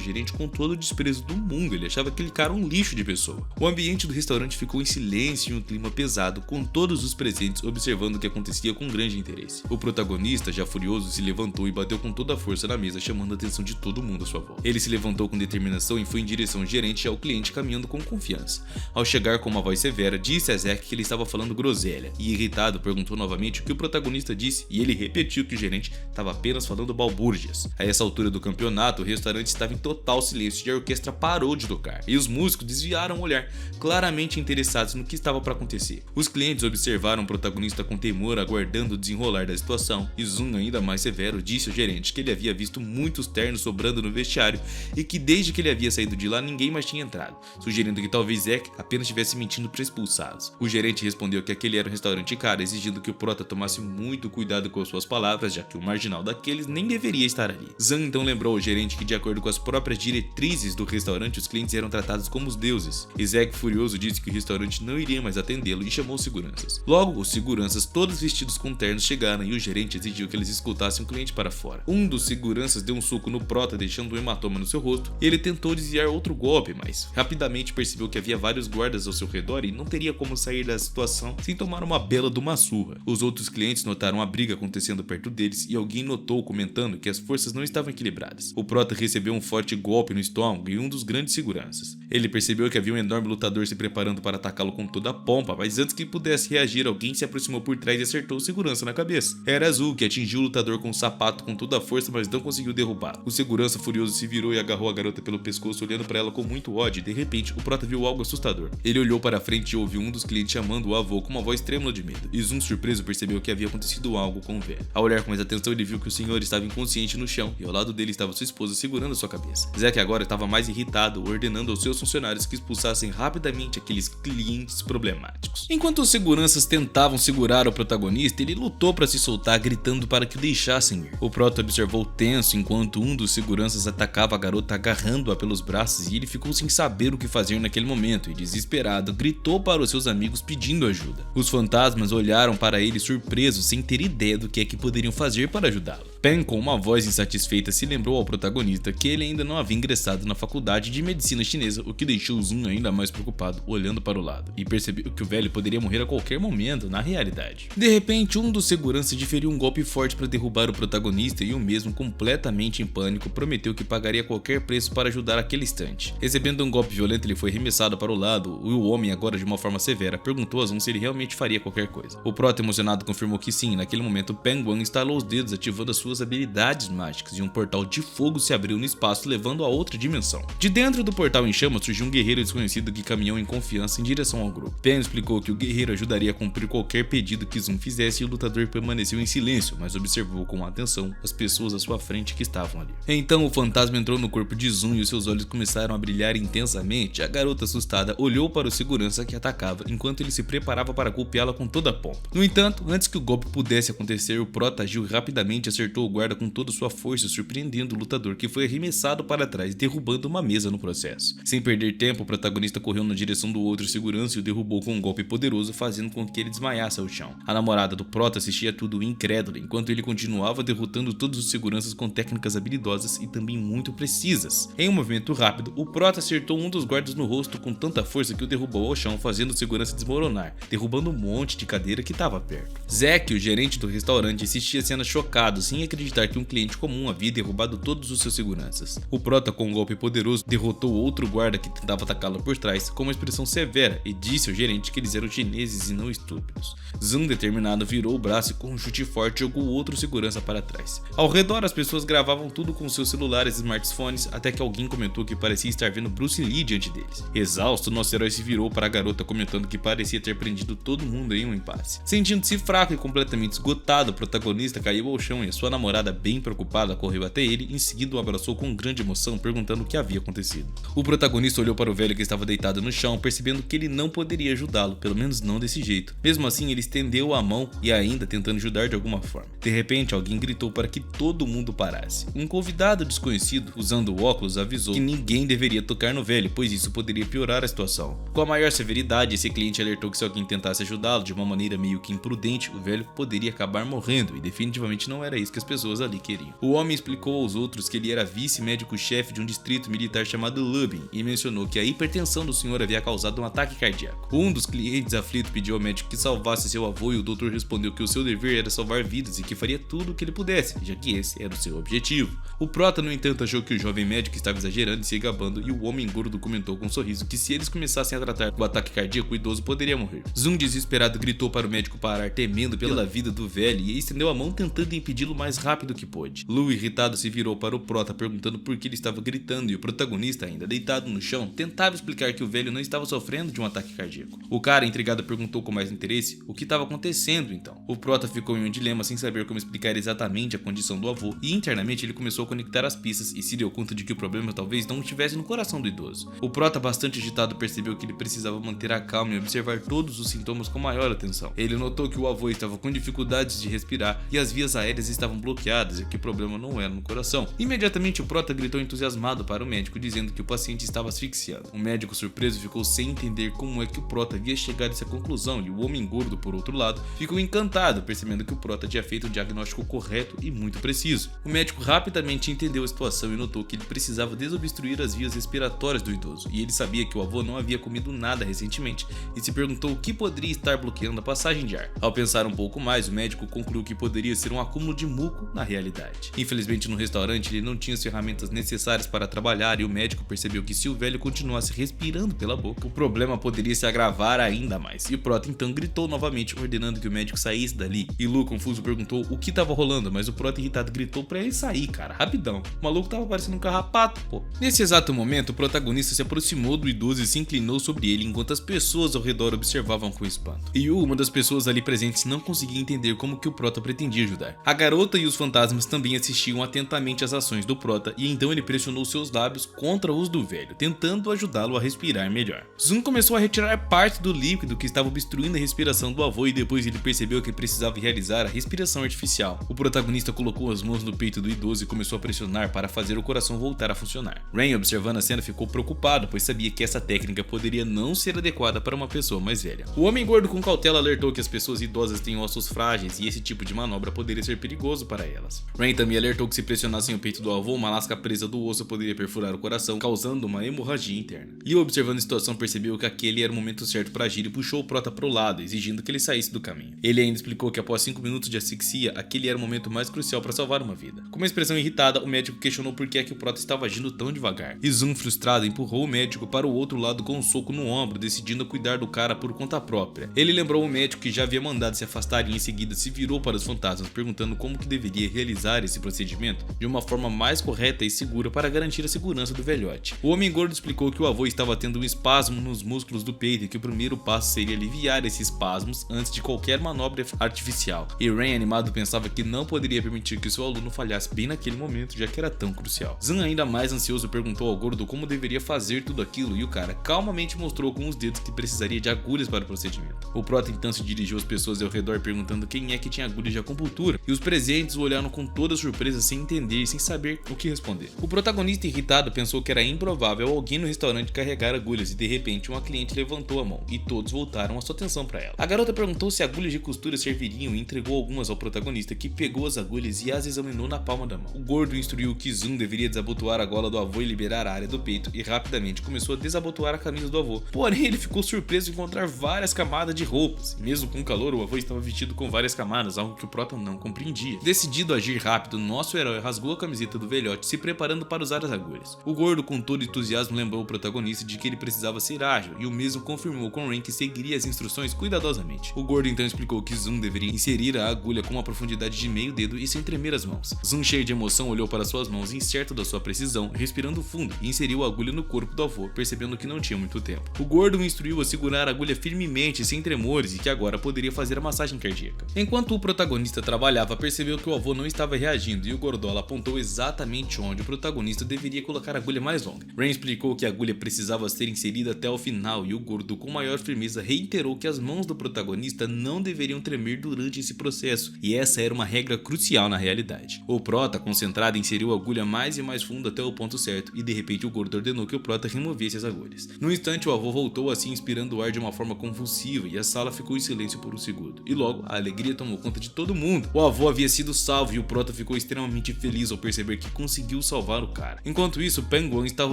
A: gerente com todo o desprezo do mundo. Ele achava aquele cara um lixo de pessoa. O ambiente do restaurante ficou em silêncio e um clima pesado, com todos os presentes observando o que acontecia com grande interesse. O protagonista, já furioso, se levantou e bateu com toda a força na mesa, chamando a atenção de todo mundo à sua volta. Ele se levantou com determinação e foi em direção ao gerente e ao cliente, caminhando com confiança. Ao chegar com uma voz severa, disse a Zack que ele estava falando groselha, e irritado perguntou novamente o que o protagonista disse, e ele repetiu que o gerente estava apenas falando balbúrdias. A essa altura do campeonato, o restaurante estava em total silêncio e a orquestra parou de tocar, e os músicos desviaram o olhar, claramente interessados no que estava para acontecer. Os clientes observaram o protagonista com temor, aguardando o desenrolar da situação, e Zoom, ainda mais severo, disse ao gerente que ele havia visto muitos ternos sobrando no vestiário e que desde que ele havia saído de lá ninguém mais tinha entrado, sugerindo que talvez Zack apenas estivesse mentindo para expulsá-los. O gerente respondeu que aquele era um restaurante caro, exigindo que o prota tomasse muito cuidado com suas palavras, já que o marginal daqueles nem deveria estar ali. Zan então lembrou ao gerente que, de acordo com as próprias diretrizes do restaurante, os clientes eram tratados como os deuses. E Zack, furioso, disse que o restaurante não iria mais atendê-lo e chamou os seguranças. Logo, os seguranças, todos vestidos com ternos, chegaram e o gerente exigiu que eles escoltassem o cliente para fora. Um dos seguranças deu um soco no prota, deixando um hematoma no seu rosto, e ele tentou desviar outro golpe, mas rapidamente percebeu que havia vários guardas ao seu redor e não teria como sair da situação sem tomar uma bela de uma surra. Os outros clientes notaram a briga acontecendo perto deles e alguém notou comentando que as forças não estavam equilibradas. O prota recebeu um forte golpe no estômago e um dos grandes seguranças. Ele percebeu que havia um enorme lutador se preparando para atacá-lo com toda a pompa, mas antes que pudesse reagir, alguém se aproximou por trás e acertou o segurança na cabeça. Era Azul, que atingiu o lutador com um sapato com toda a força, mas não conseguiu derrubá-lo. O segurança, furioso, se virou e agarrou a garota pelo pescoço, olhando para ela com muito ódio, e de repente o prota viu algo assustador. Ele olhou para frente e ouviu um dos clientes chamando o avô com uma voz trêmula de medo. E Zoom, surpreso, percebeu que havia acontecido algo com o velho. Ao olhar com mais atenção, ele viu que o senhor estava inconsciente no chão e ao lado dele estava sua esposa segurando sua cabeça. Zack agora estava mais irritado, ordenando aos seus funcionários que expulsassem rapidamente aqueles clientes problemáticos. Enquanto os seguranças tentavam segurar o protagonista, ele lutou para se soltar, gritando para que o deixassem ir. O prota observou tenso enquanto um dos seguranças atacava a garota, agarrando-a pelos braços, e ele ficou sem saber o que fazer naquele momento e, desesperado, gritou para os seus amigos pedindo ajuda. Os fantasmas olharam para ele surpresos, sem ter ideia do que é que poderiam fazer para ajudá-lo. Pen, com uma voz insatisfeita, se lembrou ao protagonista que ele ainda não havia ingressado na faculdade de medicina chinesa, o que deixou Zoom ainda mais preocupado, olhando para o lado, e percebeu que o velho poderia morrer a qualquer momento na realidade. De repente, um dos seguranças diferiu um golpe forte para derrubar o protagonista, e o mesmo, completamente em pânico, prometeu que pagaria qualquer preço para ajudar aquele instante. Recebendo um golpe violento, ele foi arremessado para o lado, e o homem, agora de uma forma severa, perguntou a Zoom se ele realmente faria qualquer coisa. O prota, emocionado, confirmou que sim. Naquele momento, Peng Wan estalou os dedos, ativando as suas habilidades mágicas, e um portal de fogo se abriu no espaço, levando a outra dimensão. De dentro do portal em chamas surgiu um guerreiro desconhecido que caminhou em confiança em direção ao grupo. Pen explicou que o guerreiro ajudaria a cumprir qualquer pedido que Zoom fizesse, e o lutador permaneceu em silêncio, mas observou com atenção as pessoas à sua frente que estavam ali. Então o fantasma entrou no corpo de Zoom e os seus olhos começaram a brilhar intensamente. A garota, assustada, olhou para o segurança que atacava, enquanto ele se preparava para golpeá-la com toda a pompa. No entanto, antes que o golpe pudesse acontecer, o prota agiu rapidamente e acertou acertou o guarda com toda sua força, surpreendendo o lutador, que foi arremessado para trás, derrubando uma mesa no processo. Sem perder tempo, o protagonista correu na direção do outro segurança e o derrubou com um golpe poderoso, fazendo com que ele desmaiasse ao chão. A namorada do prota assistia tudo incrédula, enquanto ele continuava derrotando todos os seguranças com técnicas habilidosas e também muito precisas. Em um movimento rápido, o prota acertou um dos guardas no rosto com tanta força que o derrubou ao chão, fazendo o segurança desmoronar, derrubando um monte de cadeira que estava perto. Zack, o gerente do restaurante, assistia a cena chocado, sem acreditar que um cliente comum havia derrubado todos os seus seguranças. O prota, com um golpe poderoso, derrotou outro guarda que tentava atacá-lo por trás, com uma expressão severa, e disse ao gerente que eles eram chineses e não estúpidos. Zun, determinado, virou o braço e com um chute forte jogou outro segurança para trás. Ao redor, as pessoas gravavam tudo com seus celulares e smartphones, até que alguém comentou que parecia estar vendo Bruce Lee diante deles. Exausto, nosso herói se virou para a garota, comentando que parecia ter prendido todo mundo em um impasse. Sentindo-se fraco e completamente esgotado, o protagonista caiu ao chão e a sua namorada, bem preocupada, correu até ele e em seguida o abraçou com grande emoção, perguntando o que havia acontecido. O protagonista olhou para o velho que estava deitado no chão, percebendo que ele não poderia ajudá-lo, pelo menos não desse jeito. Mesmo assim, ele estendeu a mão e ainda tentando ajudar de alguma forma. De repente, alguém gritou para que todo mundo parasse. Um convidado desconhecido, usando óculos, avisou que ninguém deveria tocar no velho, pois isso poderia piorar a situação. Com a maior severidade, esse cliente alertou que se alguém tentasse ajudá-lo de uma maneira meio que imprudente, o velho poderia acabar morrendo, e definitivamente não era isso que as pessoas ali queriam. O homem explicou aos outros que ele era vice-médico-chefe de um distrito militar chamado Lubin, e mencionou que a hipertensão do senhor havia causado um ataque cardíaco. Um dos clientes aflito pediu ao médico que salvasse seu avô e o doutor respondeu que o seu dever era salvar vidas e que faria tudo o que ele pudesse, já que esse era o seu objetivo. O prota, no entanto, achou que o jovem médico estava exagerando e se gabando, e o homem gordo comentou com um sorriso que se eles começassem a tratar do ataque cardíaco, o idoso poderia morrer. Zun, desesperado, gritou para o médico parar, temendo pela vida do velho, e estendeu a mão tentando impedi-lo o mais rápido que pôde. Lu, irritado, se virou para o prota perguntando por que ele estava gritando, e o protagonista, ainda deitado no chão, tentava explicar que o velho não estava sofrendo de um ataque cardíaco. O cara, intrigado, perguntou com mais interesse o que estava acontecendo então. O prota ficou em um dilema sem saber como explicar exatamente a condição do avô, e internamente ele começou a conectar as pistas e se deu conta de que o problema talvez não estivesse no coração do idoso. O prota, bastante agitado, percebeu que ele precisava manter a calma e observar todos os sintomas com maior atenção. Ele notou que o avô estava com dificuldades de respirar e as vias aéreas estavam bloqueadas e que o problema não era no coração. Imediatamente o prota gritou entusiasmado para o médico, dizendo que o paciente estava asfixiando. O médico, surpreso, ficou sem entender como é que o prota havia chegado a essa conclusão, e o homem gordo, por outro lado, ficou encantado, percebendo que o prota tinha feito o diagnóstico correto e muito preciso. O médico rapidamente entendeu a situação e notou que ele precisava desobstruir as vias respiratórias do idoso, e ele sabia que o avô não havia comido nada recentemente e se perguntou o que poderia estar bloqueando a passagem de ar. Ao pensar um pouco mais, o médico concluiu que poderia ser um acúmulo de muco na realidade. Infelizmente, no restaurante ele não tinha as ferramentas necessárias para trabalhar, e o médico percebeu que se o velho continuasse respirando pela boca, o problema poderia se agravar ainda mais. E o prota então gritou novamente, ordenando que o médico saísse dali. E Lu, confuso, perguntou o que estava rolando, mas o prota, irritado, gritou pra ele sair, cara, rapidão. O maluco tava parecendo um carrapato, pô. Nesse exato momento, o protagonista se aproximou do idoso e se inclinou sobre ele, enquanto as pessoas ao redor observavam com espanto. E uma das pessoas ali presentes, não conseguia entender como que o prota pretendia ajudar. A garota e os fantasmas também assistiam atentamente às ações do prota, e então ele pressionou seus lábios contra os do velho, tentando ajudá-lo a respirar melhor. Zun começou a retirar parte do líquido que estava obstruindo a respiração do avô, e depois ele percebeu que precisava realizar a respiração artificial. O protagonista colocou as mãos no peito do idoso e começou a pressionar para fazer o coração voltar a funcionar. Rain, observando a cena, ficou preocupado, pois sabia que essa técnica poderia não ser adequada para uma pessoa mais velha. O homem gordo, com cautela, alertou que as pessoas idosas têm ossos frágeis e esse tipo de manobra poderia ser perigoso para elas. Rain também alertou que se pressionassem o peito do avô, uma lasca presa do osso poderia perfurar o coração, causando uma hemorragia interna. E observando a situação, percebeu que aquele era o momento certo para agir e puxou o prota pro lado, exigindo que ele saísse do caminho. Ele ainda explicou que após 5 minutos de asfixia, aquele era o momento mais crucial para salvar uma vida. Com uma expressão irritada, o médico questionou por que é que o prota estava agindo tão devagar. E Zun, frustrado, empurrou o médico para o outro lado com um soco no ombro, decidindo cuidar do cara por conta própria. Ele lembrou o médico que já havia mandado se afastar e em seguida se virou para os fantasmas, perguntando como que deveria realizar esse procedimento de uma forma mais correta e segura para garantir a segurança do velhote. O homem gordo explicou que o avô estava tendo um espasmo nos músculos do peito e que o primeiro passo seria aliviar esses espasmos antes de qualquer manobra artificial. E Rain, animado, pensava que não poderia permitir que seu aluno falhasse bem naquele momento, já que era tão crucial. Zun, ainda mais ansioso, perguntou ao gordo como deveria fazer tudo aquilo, e o cara calmamente mostrou com os dedos que precisaria de agulhas para o procedimento. O prota então se dirigiu às pessoas ao redor perguntando quem é que tinha agulhas de acupuntura, e os presentes serventes o olharam com toda surpresa, sem entender e sem saber o que responder. O protagonista, irritado, pensou que era improvável alguém no restaurante carregar agulhas e de repente uma cliente levantou a mão e todos voltaram a sua atenção para ela. A garota perguntou se agulhas de costura serviriam e entregou algumas ao protagonista, que pegou as agulhas e as examinou na palma da mão. O gordo instruiu que Zoom deveria desabotoar a gola do avô e liberar a área do peito, e rapidamente começou a desabotoar a camisa do avô. Porém, ele ficou surpreso de encontrar várias camadas de roupas. Mesmo com calor, o avô estava vestido com várias camadas, algo que o prota não compreendia. Decidido a agir rápido, nosso herói rasgou a camiseta do velhote, se preparando para usar as agulhas. O gordo, com todo entusiasmo, lembrou o protagonista de que ele precisava ser ágil, e o mesmo confirmou com Ren que seguiria as instruções cuidadosamente. O gordo então explicou que Zoom deveria inserir a agulha com uma profundidade de meio dedo e sem tremer as mãos. Zoom, cheio de emoção, olhou para suas mãos incerto da sua precisão, respirando fundo, e inseriu a agulha no corpo do avô, percebendo que não tinha muito tempo. O gordo o instruiu a segurar a agulha firmemente, sem tremores, e que agora poderia fazer a massagem cardíaca. Enquanto o protagonista trabalhava, percebeu que o avô não estava reagindo, e o gordola apontou exatamente onde o protagonista deveria colocar a agulha mais longa. Ren explicou que a agulha precisava ser inserida até o final, e o gordo, com maior firmeza, reiterou que as mãos do protagonista não deveriam tremer durante esse processo, e essa era uma regra crucial na realidade. O prota, concentrado, inseriu a agulha mais e mais fundo até o ponto certo, e de repente o gordo ordenou que o prota removesse as agulhas. No instante, o avô voltou assim, inspirando o ar de uma forma convulsiva, e a sala ficou em silêncio por um segundo. E logo, a alegria tomou conta de todo mundo. O avô havia sido salvo, e o prota ficou extremamente feliz ao perceber que conseguiu salvar o cara. Enquanto isso, Penguin estava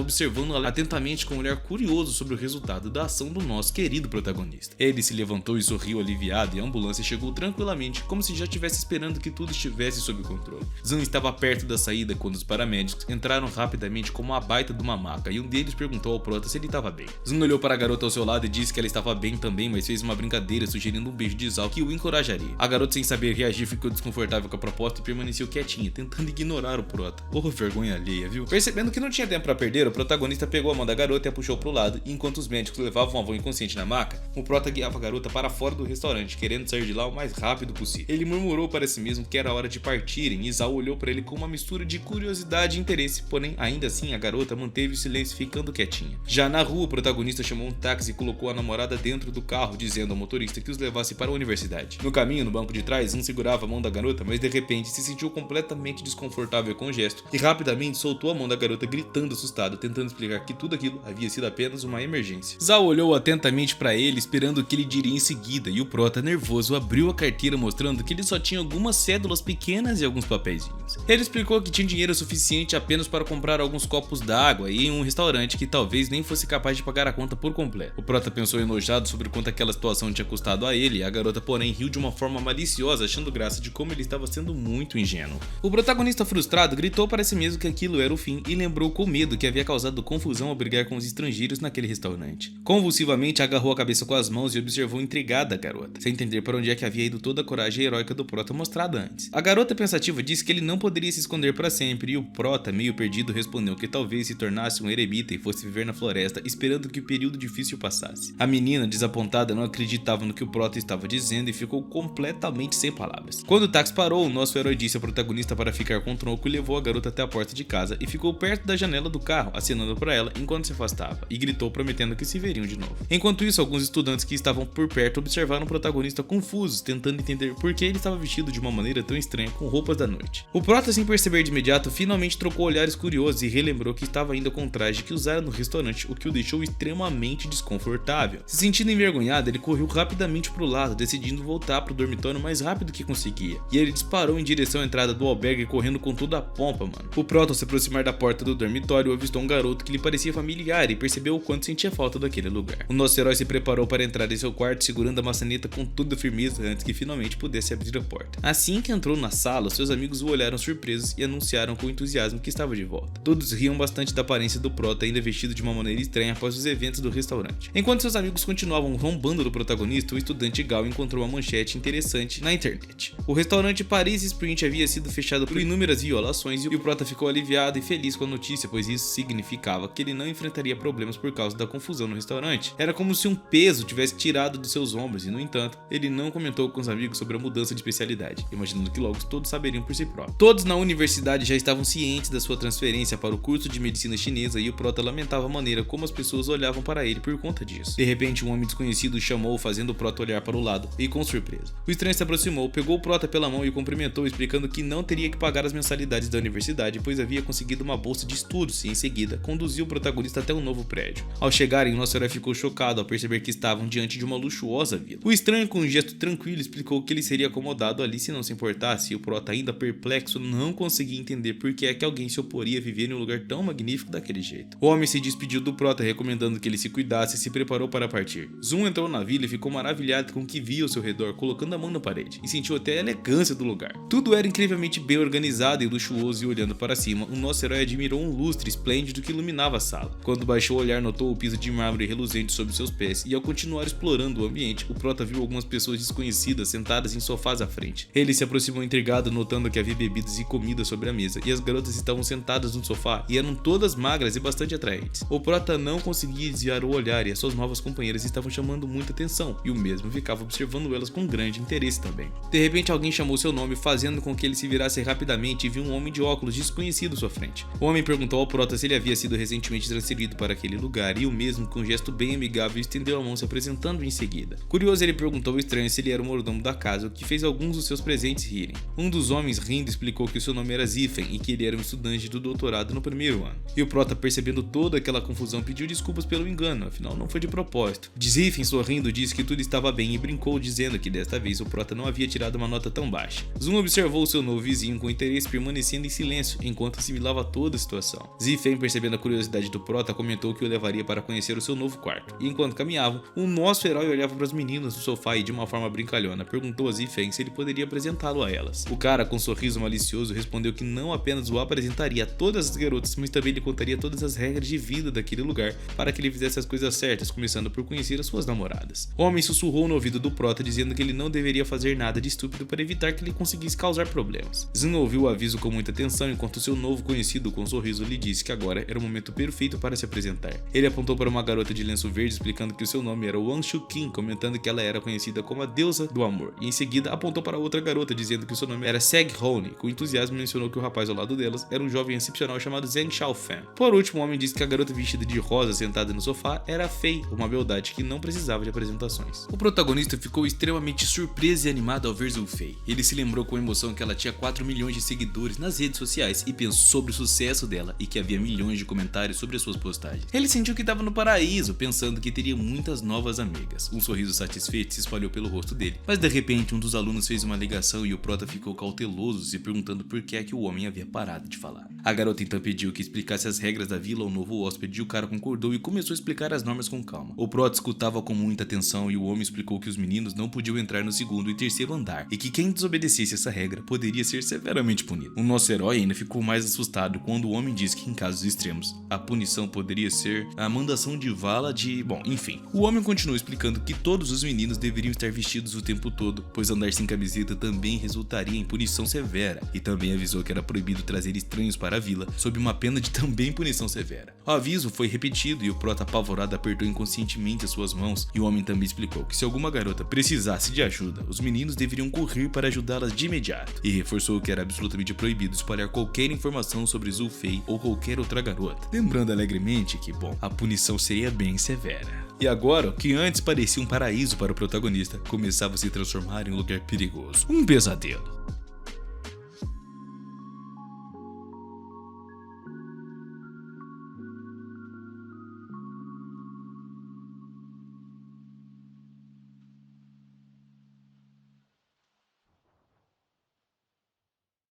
A: observando atentamente com um olhar curioso sobre o resultado da ação do nosso querido protagonista. Ele se levantou e sorriu aliviado, e a ambulância chegou tranquilamente, como se já estivesse esperando que tudo estivesse sob controle. Zoom estava perto da saída quando os paramédicos entraram rapidamente como uma baita de uma maca, e um deles perguntou ao prota se ele estava bem. Zoom olhou para a garota ao seu lado e disse que ela estava bem também, mas fez uma brincadeira sugerindo um beijo de Zal que o encorajaria. A garota, sem saber reagir, ficou desconfortável com a proposta e permaneceu quietinha, tentando ignorar o prota. Oh, vergonha alheia, viu? Percebendo que não tinha tempo para perder, o protagonista pegou a mão da garota e a puxou pro lado, e enquanto os médicos levavam o avô inconsciente na maca, o prota guiava a garota para fora do restaurante, querendo sair de lá o mais rápido possível. Ele murmurou para si mesmo que era hora de partirem, e Zal olhou para ele com uma mistura de curiosidade e interesse, porém ainda assim a garota manteve o silêncio, ficando quietinha. Já na rua, o protagonista chamou um táxi e colocou a namorada dentro do carro, dizendo ao motorista que os levasse para a universidade. No caminho, no banco de trás, segurava a mão da garota, mas de repente se sentiu completamente desconfortável com o gesto e rapidamente soltou a mão da garota, gritando assustado, tentando explicar que tudo aquilo havia sido apenas uma emergência. Zal olhou atentamente para ele, esperando o que ele diria em seguida, e o prota, nervoso, abriu a carteira mostrando que ele só tinha algumas cédulas pequenas e alguns papeizinhos. Ele explicou que tinha dinheiro suficiente apenas para comprar alguns copos d'água e em um restaurante que talvez nem fosse capaz de pagar a conta por completo. O prota pensou enojado sobre quanto aquela situação tinha custado a ele, e a garota porém riu de uma forma maliciosa, achando graça de como ele estava sendo muito ingênuo. O protagonista, frustrado, gritou para si mesmo que aquilo era o fim e lembrou com medo que havia causado confusão ao brigar com os estrangeiros naquele restaurante. Convulsivamente agarrou a cabeça com as mãos e observou intrigada a garota, sem entender para onde é que havia ido toda a coragem heróica do prota mostrada antes. A garota pensativa disse que ele não poderia se esconder para sempre, e o prota, meio perdido, respondeu que talvez se tornasse um eremita e fosse viver na floresta, esperando que o período difícil passasse. A menina, desapontada, não acreditava no que o prota estava dizendo e ficou completamente sem palavras. Quando o táxi parou, o nosso herói disse ao protagonista para ficar com o tronco e levou a garota até a porta de casa e ficou perto da janela do carro, acenando para ela enquanto se afastava, e gritou prometendo que se veriam de novo. Enquanto isso, alguns estudantes que estavam por perto observaram o protagonista confusos, tentando entender por que ele estava vestido de uma maneira tão estranha com roupas da noite. O prota, sem perceber de imediato, finalmente trocou olhares curiosos e relembrou que estava ainda com o traje que usara no restaurante, o que o deixou extremamente desconfortável. Se sentindo envergonhado, ele correu rapidamente pro lado, decidindo voltar pro dormitório o mais rápido que conseguia, e ele disparou em direção à entrada do albergue, correndo com toda a pompa, mano. O prota, ao se aproximar da porta do dormitório, avistou um garoto que lhe parecia familiar e percebeu o quanto sentia falta daquele lugar. O nosso herói se preparou para entrar em seu quarto, segurando a maçaneta com toda a firmeza antes que finalmente pudesse abrir a porta. Assim que entrou na sala, seus amigos o olharam surpresos e anunciaram com entusiasmo que estava de volta. Todos riam bastante da aparência do prota, ainda vestido de uma maneira estranha após os eventos do restaurante. Enquanto seus amigos continuavam rombando do protagonista, o estudante Gal encontrou uma manchete interessante na internet. O restaurante Paris Sprint havia sido fechado por inúmeras violações, e o prota ficou aliviado e feliz com a notícia, pois isso significava que ele não enfrentaria problemas por causa da confusão no restaurante. Era como se um peso tivesse tirado dos seus ombros, e no entanto, ele não comentou com os amigos sobre a mudança de especialidade, imaginando que logo todos saberiam por si próprios. Todos na universidade já estavam cientes da sua transferência para o curso de medicina chinesa, e o prota lamentava a maneira como as pessoas olhavam para ele por conta disso. De repente, um homem desconhecido o chamou, fazendo o prota olhar para o lado, e com surpresa. O estranho se aproximou, pegou o prota pela mão e o cumprimentou, comentou explicando que não teria que pagar as mensalidades da universidade, pois havia conseguido uma bolsa de estudos e em seguida conduziu o protagonista até um novo prédio. Ao chegarem, o nosso herói ficou chocado ao perceber que estavam diante de uma luxuosa vila. O estranho, com um gesto tranquilo, explicou que ele seria acomodado ali se não se importasse, e o prota, ainda perplexo, não conseguia entender por que é que alguém se oporia a viver em um lugar tão magnífico daquele jeito. O homem se despediu do prota, recomendando que ele se cuidasse e se preparou para partir. Zoom entrou na vila e ficou maravilhado com o que via ao seu redor, colocando a mão na parede, e sentiu até a elegância do lugar. Tudo era incrivelmente bem organizado e luxuoso, e olhando para cima, o nosso herói admirou um lustre esplêndido que iluminava a sala. Quando baixou o olhar, notou o piso de mármore reluzente sob seus pés, e ao continuar explorando o ambiente, o prota viu algumas pessoas desconhecidas sentadas em sofás à frente. Ele se aproximou intrigado, notando que havia bebidas e comida sobre a mesa, e as garotas estavam sentadas no sofá e eram todas magras e bastante atraentes. O prota não conseguia desviar o olhar, e as suas novas companheiras estavam chamando muita atenção, e o mesmo ficava observando elas com grande interesse também. De repente, alguém chamou seu nome, fazendo com que ele se virasse rapidamente, e viu um homem de óculos desconhecido à sua frente. O homem perguntou ao prota se ele havia sido recentemente transferido para aquele lugar, e o mesmo, com um gesto bem amigável, estendeu a mão, se apresentando em seguida. Curioso, ele perguntou ao estranho se ele era o mordomo da casa, o que fez alguns dos seus presentes rirem. Um dos homens, rindo, explicou que o seu nome era Ziffen e que ele era um estudante do doutorado no primeiro ano. E o prota, percebendo toda aquela confusão, pediu desculpas pelo engano, afinal não foi de propósito. Ziffen, sorrindo, disse que tudo estava bem e brincou, dizendo que desta vez o prota não havia tirado uma nota tão baixa. Zoom observou seu novo vizinho com interesse, permanecendo em silêncio enquanto assimilava toda a situação. Ziffen, percebendo a curiosidade do prota, comentou que o levaria para conhecer o seu novo quarto. E enquanto caminhavam, o nosso herói olhava para as meninas no sofá e, de uma forma brincalhona, perguntou a Ziffen se ele poderia apresentá-lo a elas. O cara, com um sorriso malicioso, respondeu que não apenas o apresentaria a todas as garotas, mas também lhe contaria todas as regras de vida daquele lugar para que ele fizesse as coisas certas, começando por conhecer as suas namoradas. O homem sussurrou no ouvido do prota, dizendo que ele não deveria fazer nada de estúpido para evitar que ele conseguisse causar problemas. Zoom ouviu o aviso com muita atenção, enquanto seu novo conhecido, com um sorriso, lhe disse que agora era o momento perfeito para se apresentar. Ele apontou para uma garota de lenço verde, explicando que o seu nome era Wang Shuqin, comentando que ela era conhecida como a deusa do amor, e em seguida apontou para outra garota, dizendo que o seu nome era Seg Hone. Com entusiasmo mencionou que o rapaz ao lado delas era um jovem excepcional chamado Zheng Xiaofan. Por último, o homem disse que a garota vestida de rosa sentada no sofá era Fei, uma beldade que não precisava de apresentações. O protagonista ficou extremamente surpreso e animado ao ver Zhu Fei. Ele se lembrou com emoção que ela tinha 4 milhões de seguidores nas redes sociais e pensou sobre o sucesso dela e que havia milhões de comentários sobre as suas postagens. Ele sentiu que estava no paraíso, pensando que teria muitas novas amigas. Um sorriso satisfeito se espalhou pelo rosto dele, mas de repente um dos alunos fez uma ligação e o prota ficou cauteloso, se perguntando por que é que o homem havia parado de falar. A garota então pediu que explicasse as regras da vila ao novo hóspede e o cara concordou e começou a explicar as normas com calma. O prota escutava com muita atenção e o homem explicou que os meninos não podiam entrar no segundo e terceiro andar e que quem desobedecesse essa regra poderia ser severamente punido. O nosso herói ainda ficou mais assustado quando o homem disse que em casos extremos a punição poderia ser a mandação de vala de... Bom, enfim. O homem continuou explicando que todos os meninos deveriam estar vestidos o tempo todo, pois andar sem camiseta também resultaria em punição severa, e também avisou que era proibido trazer estranhos para a vila, sob uma pena de também punição severa. O aviso foi repetido e o prota, apavorado, apertou inconscientemente as suas mãos, e o homem também explicou que se alguma garota precisasse de ajuda, os meninos deveriam correr para ajudá-las de imediato, e reforçou que era absolutamente proibido espalhar qualquer informação sobre Zhu Fei ou qualquer outra garota, lembrando alegremente que, bom, a punição seria bem severa. E agora, o que antes parecia um paraíso para o protagonista, começava a se transformar em um lugar perigoso, um pesadelo.